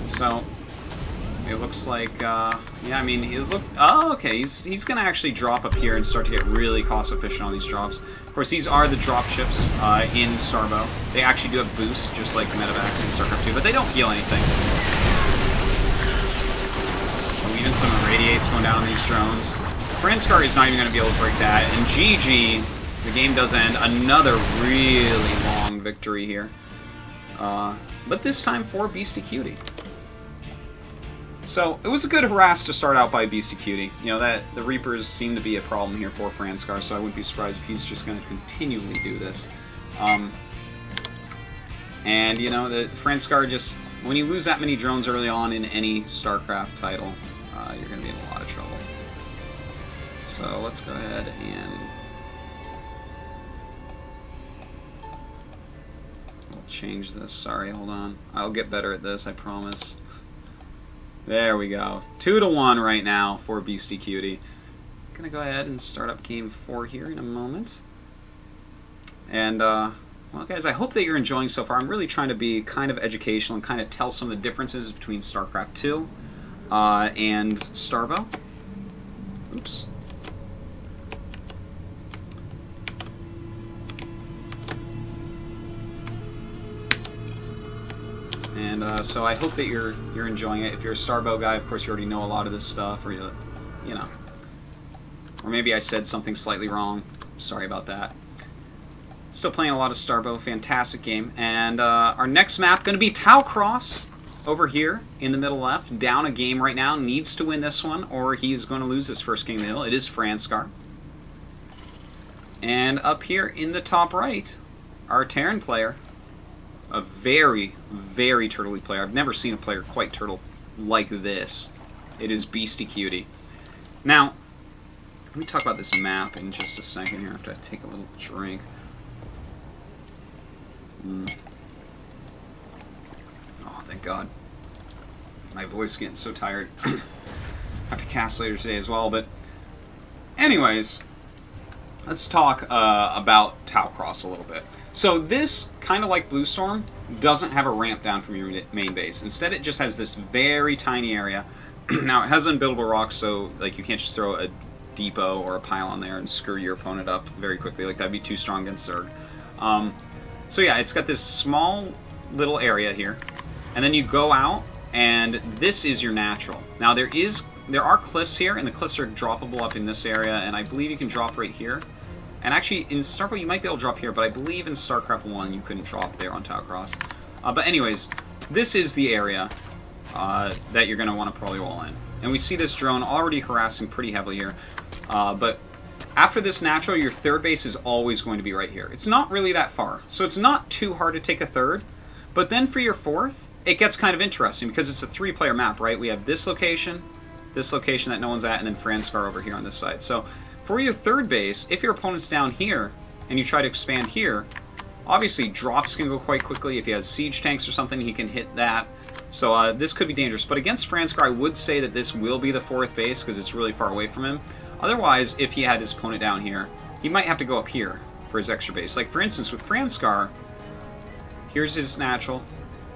So it looks like, yeah, I mean, oh, okay, he's going to actually drop up here and start to get really cost efficient on these drops. Of course, these are the drop ships in Starbow. They actually do have boosts, just like Medevacs in StarCraft 2, but they don't heal anything. So even some irradiates going down on these drones. Franscar is not even going to be able to break that, and GG, the game does end. Another really long victory here. But this time for Beastyqt. So, it was a good harass to start out by Beastyqt. You know, that the Reapers seem to be a problem here for Franscar, so I wouldn't be surprised if he's just going to continually do this. And, you know, the Franscar just, when you lose that many drones early on in any StarCraft title, you're going to be in a lot of trouble. So, let's go ahead and we'll change this. Sorry, hold on. I'll get better at this, I promise. There we go. 2-1 right now for Beastyqt. Gonna go ahead and start up game 4 here in a moment. And, well, guys, I hope that you're enjoying so far. I'm really trying to be kind of educational and kind of tell some of the differences between StarCraft 2 and Starbow. Oops. And so I hope that you're enjoying it. If you're a Starbow guy, of course you already know a lot of this stuff, or you know, or maybe I said something slightly wrong. Sorry about that. Still playing a lot of Starbow, fantastic game. And our next map going to be Tau Cross over here in the middle left. Down a game right now, needs to win this one, or he's going to lose his first King of the Hill. It is Franscar. And up here in the top right, our Terran player. A very, very turtley player. I've never seen a player quite turtle like this. It is Beastyqt. Now, let me talk about this map in just a second here. I have to take a little drink. Oh, thank God. My voice is getting so tired. I have to cast later today as well, but anyways, let's talk about Tau Cross a little bit. So this, kind of like Blue Storm, doesn't have a ramp down from your main base. Instead, it just has this very tiny area. Now, it has unbuildable rocks, so like you can't just throw a depot or a pylon there and screw your opponent up very quickly. Like, that'd be too strong against Zerg. So yeah, it's got this small little area here. And then you go out, and this is your natural. Now, there are cliffs here, and the cliffs are droppable up in this area, and I believe you can drop right here. And actually, in Starbow, you might be able to drop here, but I believe in StarCraft 1 you couldn't drop there on Tau Cross. But anyways, this is the area that you're going to want to probably roll in. And we see this drone already harassing pretty heavily here. But after this natural, your third base is always going to be right here. It's not really that far, so it's not too hard to take a third. But then for your fourth, it gets kind of interesting because it's a 3-player map, right? We have this location that no one's at, and then Franscar over here on this side. So For your third base, if your opponent's down here, and you try to expand here, obviously drops can go quite quickly. If he has siege tanks or something, he can hit that. So this could be dangerous. But against Franscar, I would say that this will be the fourth base, because it's really far away from him. Otherwise, if he had his opponent down here, he might have to go up here for his extra base. Like, for instance, with Franscar, here's his natural,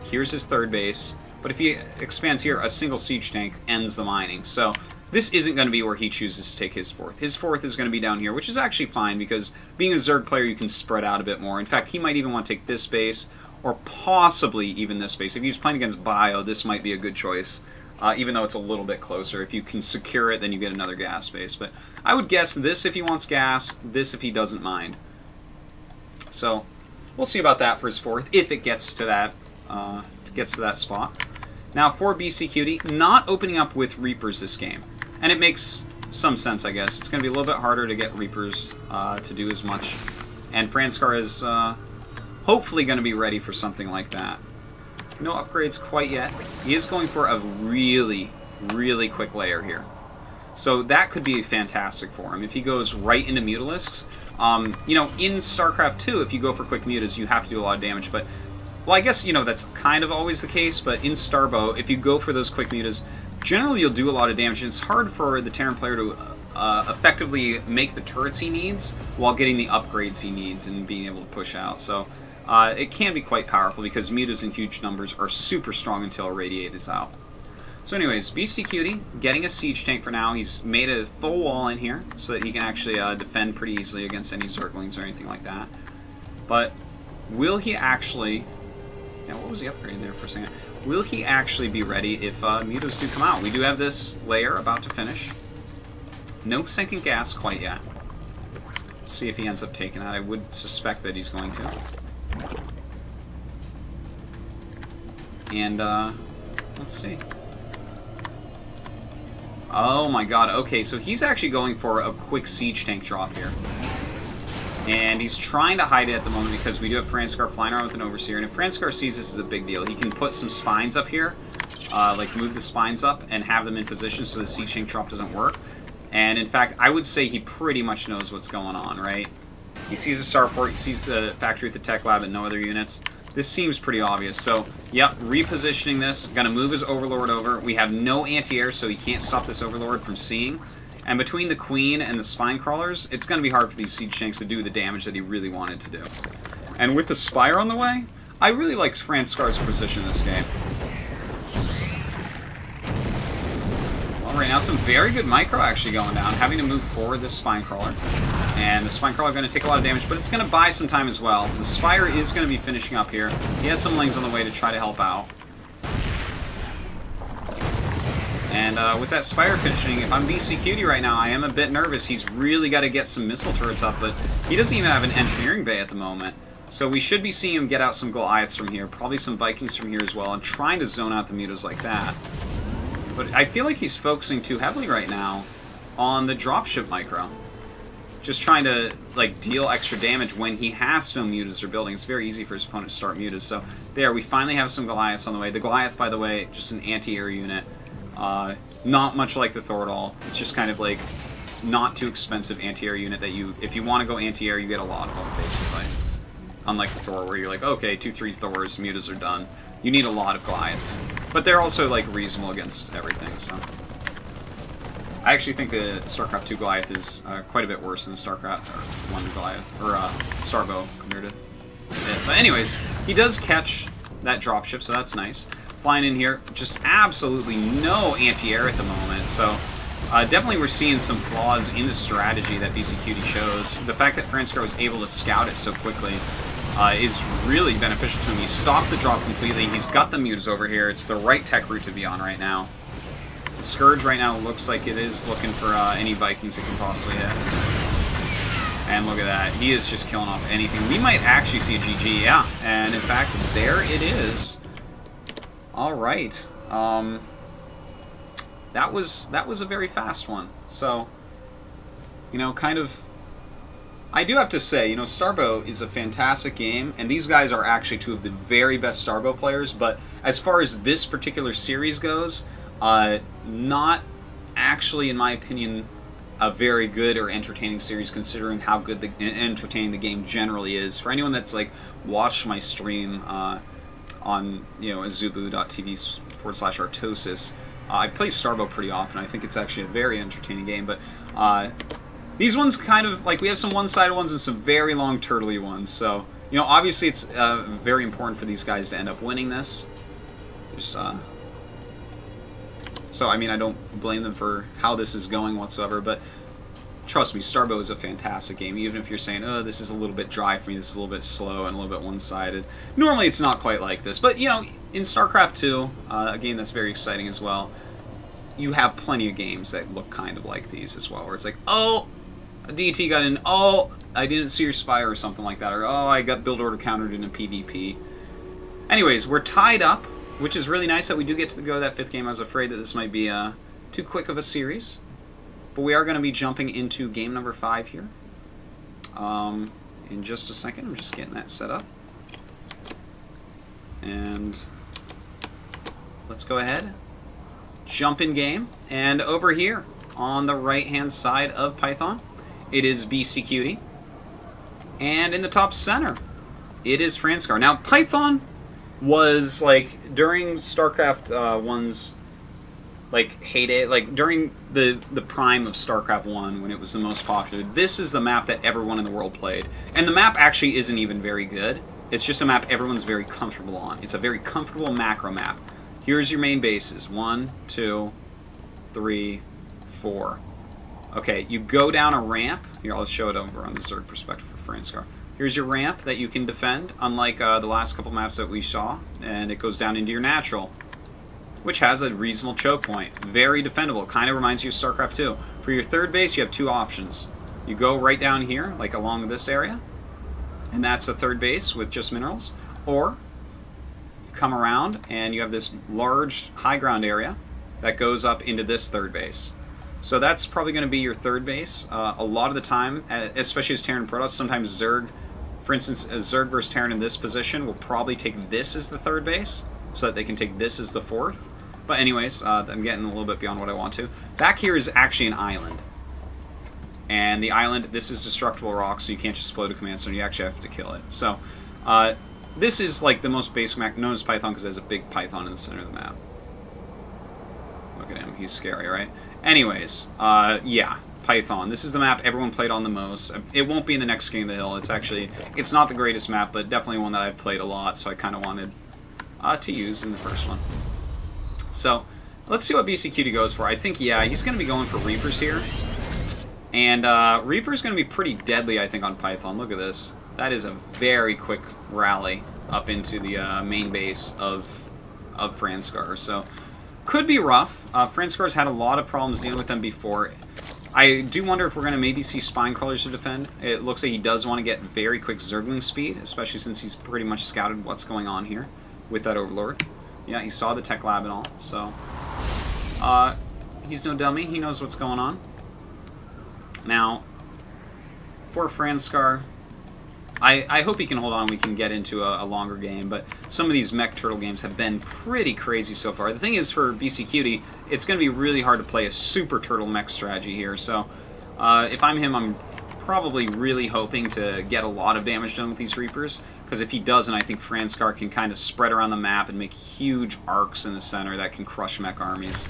here's his third base, but if he expands here, a single siege tank ends the mining. So this isn't going to be where he chooses to take his fourth. His fourth is going to be down here, which is actually fine, because being a Zerg player, you can spread out a bit more. In fact, he might even want to take this base, or possibly even this base. If he was playing against Bio, this might be a good choice, even though it's a little bit closer. If you can secure it, then you get another gas base. But I would guess this if he wants gas, this if he doesn't mind. So we'll see about that for his fourth, if it gets to that spot. Now for Beastyqt, not opening up with Reapers this game. And it makes some sense, I guess. It's going to be a little bit harder to get Reapers to do as much. And Franscar is hopefully going to be ready for something like that. No upgrades quite yet. He is going for a really, really quick layer here. So that could be fantastic for him. If he goes right into Mutalisks, you know, in StarCraft 2, if you go for quick mutas, you have to do a lot of damage. But, well, I guess, you know, that's kind of always the case. But in Starbow, if you go for those quick mutas, generally you'll do a lot of damage. It's hard for the Terran player to effectively make the turrets he needs while getting the upgrades he needs and being able to push out. So it can be quite powerful, because mutas in huge numbers are super strong until Irradiate is out. So anyways, Beastyqt getting a siege tank for now. He's made a full wall in here so that he can actually defend pretty easily against any Zerglings or anything like that. But will he actually... Yeah, what was he upgrading there for a second? Will he actually be ready if mutas do come out? We do have this layer about to finish. No sinking gas quite yet. See if he ends up taking that. I would suspect that he's going to. And, let's see. Oh my god, okay, so he's actually going for a quick siege tank drop here. And he's trying to hide it at the moment, because we do have Franscar flying around with an Overseer, and if Franscar sees this as a big deal, he can put some spines up here, like move the spines up and have them in position so the siege tank drop doesn't work. And in fact, I would say he pretty much knows what's going on, right? He sees the starport, he sees the factory with the tech lab and no other units. This seems pretty obvious. So, yep, repositioning this. Gonna move his Overlord over. We have no anti-air, so he can't stop this Overlord from seeing. And between the Queen and the Spine Crawlers, it's gonna be hard for these siege tanks to do the damage that he really wanted to do. And with the Spire on the way, I really liked Franscar's position in this game. Well, right now, some very good micro actually going down, having to move forward this Spine Crawler. And the Spine Crawler going to take a lot of damage, but it's going to buy some time as well. The Spire is going to be finishing up here. He has some Lings on the way to try to help out. And with that Spire finishing, if I'm Beastyqt right now, I am a bit nervous. He's really got to get some missile turrets up, but he doesn't even have an engineering bay at the moment. So we should be seeing him get out some Goliaths from here, probably some Vikings from here as well, and trying to zone out the mutas like that. But I feel like he's focusing too heavily right now on the dropship micro. Just trying to, like, deal extra damage when he has no mutas or building. It's very easy for his opponent to start mutas. So, there, we finally have some Goliaths on the way. The Goliath, by the way, just an anti-air unit. Not much like the Thor at all. It's just kind of, like, not too expensive anti-air unit that you... If you want to go anti-air, you get a lot of them, basically. Unlike the Thor, where you're like, okay, 2-3 Thors, mutas are done. You need a lot of Goliaths. But they're also, like, reasonable against everything, so... I actually think the StarCraft 2 Goliath is quite a bit worse than StarCraft 1 Goliath, or Starbow compared to it. But anyways, he does catch that dropship, so that's nice. Flying in here, just absolutely no anti-air at the moment, so definitely we're seeing some flaws in the strategy that Beastyqt shows. The fact that Franscar was able to scout it so quickly is really beneficial to him. He stopped the drop completely, he's got the mutas over here, it's the right tech route to be on right now. The Scourge right now looks like it is looking for any Vikings it can possibly hit. And look at that. He is just killing off anything. We might actually see a GG, yeah. And in fact, there it is. Alright. That was a very fast one. So, you know, kind of... I do have to say, you know, Starbow is a fantastic game, and these guys are actually two of the very best Starbow players, but as far as this particular series goes... not actually, in my opinion, a very good or entertaining series, considering how good and entertaining the game generally is. For anyone that's like watched my stream on azubu.tv/Artosis, I play Starbow pretty often. I think it's actually a very entertaining game, but these ones kind of like, we have some one-sided ones and some very long turtley ones. So obviously it's very important for these guys to end up winning this. Just, so, I mean, I don't blame them for how this is going whatsoever, but trust me, Starbow is a fantastic game, even if you're saying, oh, this is a little bit dry for me, this is a little bit slow and a little bit one-sided. Normally it's not quite like this, but, in StarCraft 2, a game that's very exciting as well, you have plenty of games that look kind of like these as well, where it's like, oh, a DT got in, oh, I didn't see your spire or something like that, or oh, I got build order countered in a PvP. Anyways, we're tied up, which is really nice that we do get to go to that 5th game. I was afraid that this might be too quick of a series. But we are going to be jumping into game number 5 here. In just a second. I'm just getting that set up. And let's go ahead. Jump in game. And over here, on the right-hand side of Python, it is Beastyqt. And in the top center, it is Franscar. Now, Python was, like, during StarCraft 1's, like, heyday, like, during the prime of StarCraft 1, when it was the most popular, this is the map that everyone in the world played. And the map actually isn't even very good. It's just a map everyone's very comfortable on. It's a very comfortable macro map. Here's your main bases. 1, 2, 3, 4. Okay, you go down a ramp. Here, I'll show it over on the Zerg perspective for Franscar. Here's your ramp that you can defend, unlike the last couple maps that we saw, and it goes down into your natural, which has a reasonable choke point. Very defendable. Kind of reminds you of StarCraft 2. For your third base, you have 2 options. You go right down here, like along this area, and that's a third base with just minerals, or you come around and you have this large high ground area that goes up into this third base. So that's probably going to be your third base. A lot of the time, especially as Terran Protoss, sometimes Zerg, for instance, a Zerg versus Terran in this position will probably take this as the third base, so that they can take this as the 4th. But anyways, I'm getting a little bit beyond what I want to. Back here is actually an island. And the island, this is destructible rock, so you can't just float a command center, you actually have to kill it. So, this is like the most basic map, known as Python because there's a big Python in the center of the map. Look at him, he's scary, right? Anyways, yeah, Python. This is the map everyone played on the most. It won't be in the next King of the Hill. It's not the greatest map, but definitely one that I've played a lot, so I kind of wanted to use in the first one. So, let's see what Beastyqt goes for. I think, yeah, he's going to be going for Reapers here. And Reaper's going to be pretty deadly, I think, on Python. Look at this. That is a very quick rally up into the main base of Franscar. So, could be rough. Franscar's had a lot of problems dealing with them before. I do wonder if we're going to maybe see Spine Crawlers to defend. It looks like he does want to get very quick Zergling speed, especially since he's pretty much scouted what's going on here with that Overlord. Yeah, he saw the tech lab and all, so he's no dummy. He knows what's going on. Now, for Franscar, I hope he can hold on. We can get into a longer game, but some of these mech turtle games have been pretty crazy so far. The thing is, for Beastyqt, it's going to be really hard to play a super turtle mech strategy here. So, if I'm him, I'm probably really hoping to get a lot of damage done with these Reapers, because if he doesn't, I think Franscar can kind of spread around the map and make huge arcs in the center that can crush mech armies.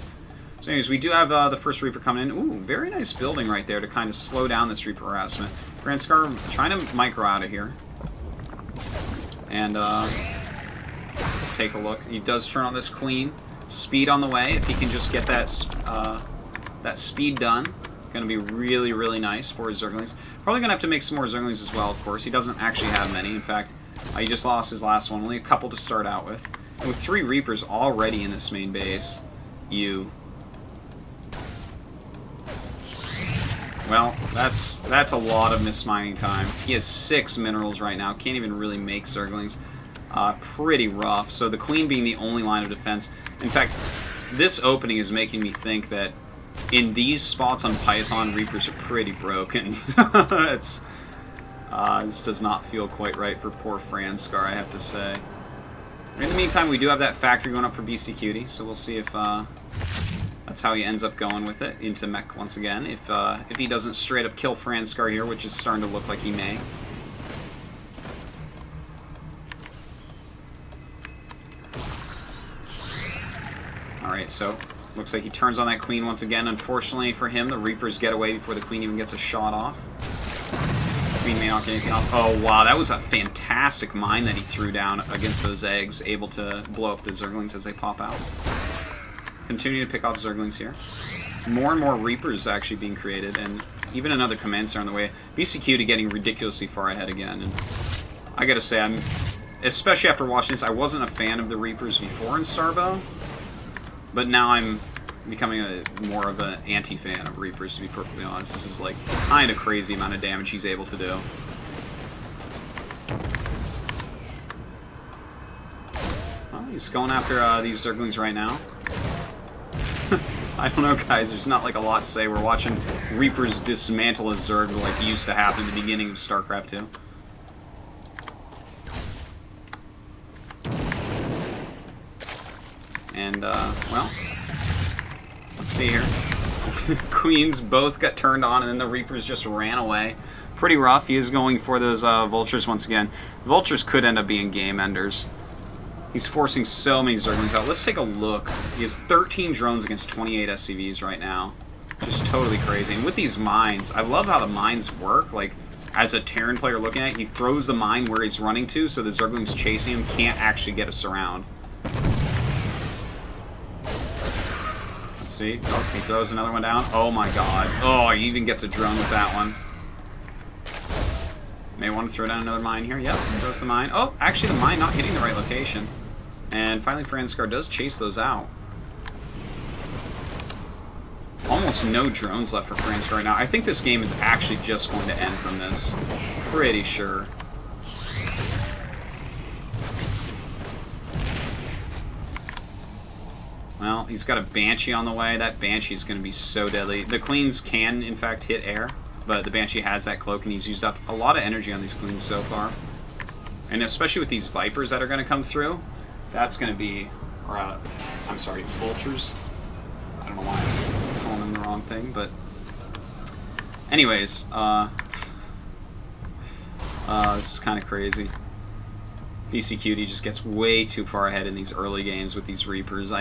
So anyways, we do have the first Reaper coming in. Ooh, very nice building right there to kind of slow down this Reaper harassment. Franscar trying to micro out of here. And let's take a look. He does turn on this Queen. Speed on the way. If he can just get that speed done, going to be really, really nice for his Zerglings. Probably going to have to make some more Zerglings as well, of course. He doesn't actually have many. In fact, he just lost his last one. Only a couple to start out with. And with 3 Reapers already in this main base, well, that's a lot of mismining time. He has 6 minerals right now. Can't even really make Zerglings. Pretty rough. So the Queen being the only line of defense. In fact, this opening is making me think that in these spots on Python, Reapers are pretty broken. This does not feel quite right for poor Franscar, I have to say. In the meantime, we do have that factory going up for Beastyqt, so we'll see if That's how he ends up going with it, into mech once again, if he doesn't straight up kill Franscar here, which is starting to look like he may. Alright, so looks like he turns on that Queen once again. Unfortunately for him, the Reapers get away before the Queen even gets a shot off. Queen may not get anything off. Oh, wow, that was a fantastic mine that he threw down against those eggs, able to blow up the Zerglings as they pop out. Continue to pick off Zerglings here. More and more Reapers actually being created, and even another Command Center on the way. Beastyqt getting ridiculously far ahead again, and I gotta say, especially after watching this, I wasn't a fan of the Reapers before in Starbow, but now I'm becoming more of an anti-fan of Reapers, to be perfectly honest. This is like kind of crazy amount of damage he's able to do. Well, he's going after these Zerglings right now. I don't know, guys. There's not like a lot to say. We're watching Reapers dismantle a Zerg like used to happen at the beginning of StarCraft 2. And, well, let's see here. Queens both got turned on, and then the Reapers just ran away. Pretty rough. He is going for those Vultures once again. Vultures could end up being game enders. He's forcing so many Zerglings out. Let's take a look. He has 13 drones against 28 SCVs right now. Just totally crazy. And with these mines, I love how the mines work. Like, as a Terran player looking at it, he throws the mine where he's running to, so the Zerglings chasing him can't actually get a surround. Let's see. Oh, he throws another one down. Oh my god. Oh, he even gets a drone with that one. May want to throw down another mine here. Yep, throws the mine. Oh, actually the mine not hitting the right location. And finally Franscar does chase those out. Almost no drones left for Franscar right now. I think this game is actually just going to end from this. Pretty sure. Well, he's got a Banshee on the way. That Banshee's going to be so deadly. The Queens can, in fact, hit air, but the Banshee has that cloak, and he's used up a lot of energy on these Queens so far. And especially with these Vipers that are going to come through, that's going to be... Or, I'm sorry, Vultures. I don't know why I'm calling them the wrong thing, but... Anyways, this is kind of crazy. Beastyqt just gets way too far ahead in these early games with these Reapers.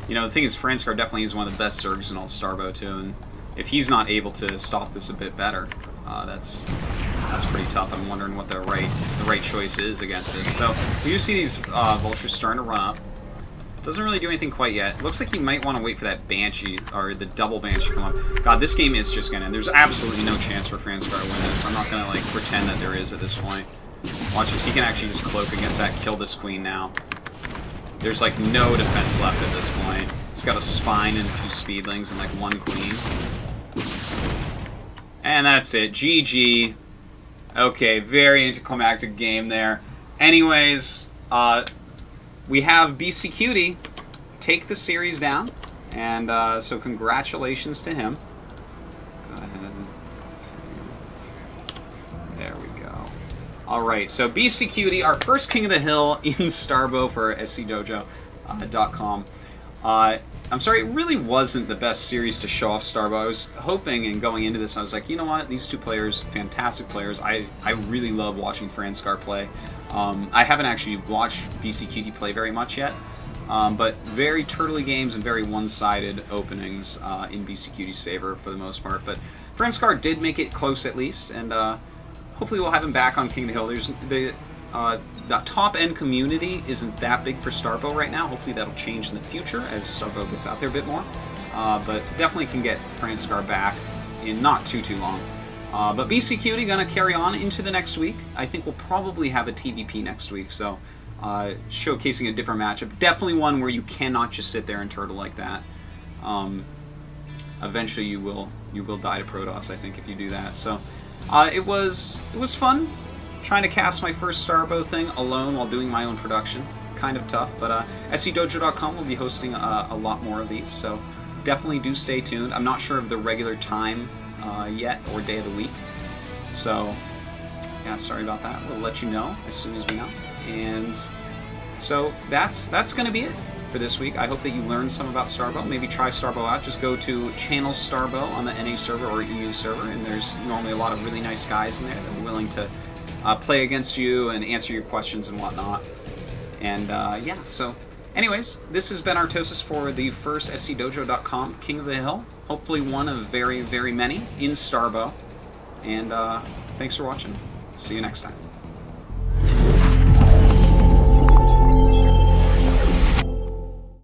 You know, the thing is, Franscar definitely is one of the best Zergs in all Starbow too, and if he's not able to stop this a bit better, that's pretty tough. I'm wondering what the right choice is against this. So we do see these Vultures starting to run up. Doesn't really do anything quite yet. Looks like he might want to wait for that Banshee, or the double Banshee to come up. God, this game is just gonna end. There's absolutely no chance for Franscar to win this. I'm not gonna like pretend that there is at this point. Watch this, he can actually just cloak against that, kill this Queen now. There's like no defense left at this point. He's got a Spine and a few Speedlings and like one Queen. And that's it. GG. Okay, very anticlimactic game there. Anyways, we have Beastyqt take the series down, and so congratulations to him. Go ahead. There we go. Alright, so Beastyqt, our first King of the Hill in Starbow for scdojo.com. I'm sorry, it really wasn't the best series to show off Starbow. I was hoping, and going into this, I was like, you know what, these two players, fantastic players. I really love watching Franscar play. I haven't actually watched Beastyqt play very much yet, but very turtly games and very one-sided openings in Beastyqt's favor for the most part. But Franscar did make it close at least, and hopefully we'll have him back on King of the Hill. There's the top-end community isn't that big for Starbow right now. Hopefully that'll change in the future as Starbow gets out there a bit more. But definitely can get Franscar back in not too long. But Beastyqt gonna carry on into the next week. I think we'll probably have a TVP next week, so showcasing a different matchup. Definitely one where you cannot just sit there and turtle like that. Eventually you will die to Protoss, I think, if you do that. So it was fun trying to cast my first Starbow thing alone while doing my own production. Kind of tough, but scdojo.com will be hosting a lot more of these, so definitely do stay tuned. I'm not sure of the regular time yet, or day of the week, so yeah, sorry about that. We'll let you know as soon as we know. And so that's gonna be it for this week. I hope that you learned some about Starbow. Maybe try Starbow out. Just go to Channel Starbow on the NA server or EU server, and there's normally a lot of really nice guys in there that are willing to play against you and answer your questions and whatnot. And yeah, so anyways, this has been Artosis for the first scdojo.com King of the Hill. Hopefully one of very, very many in Starbow. And thanks for watching. See you next time.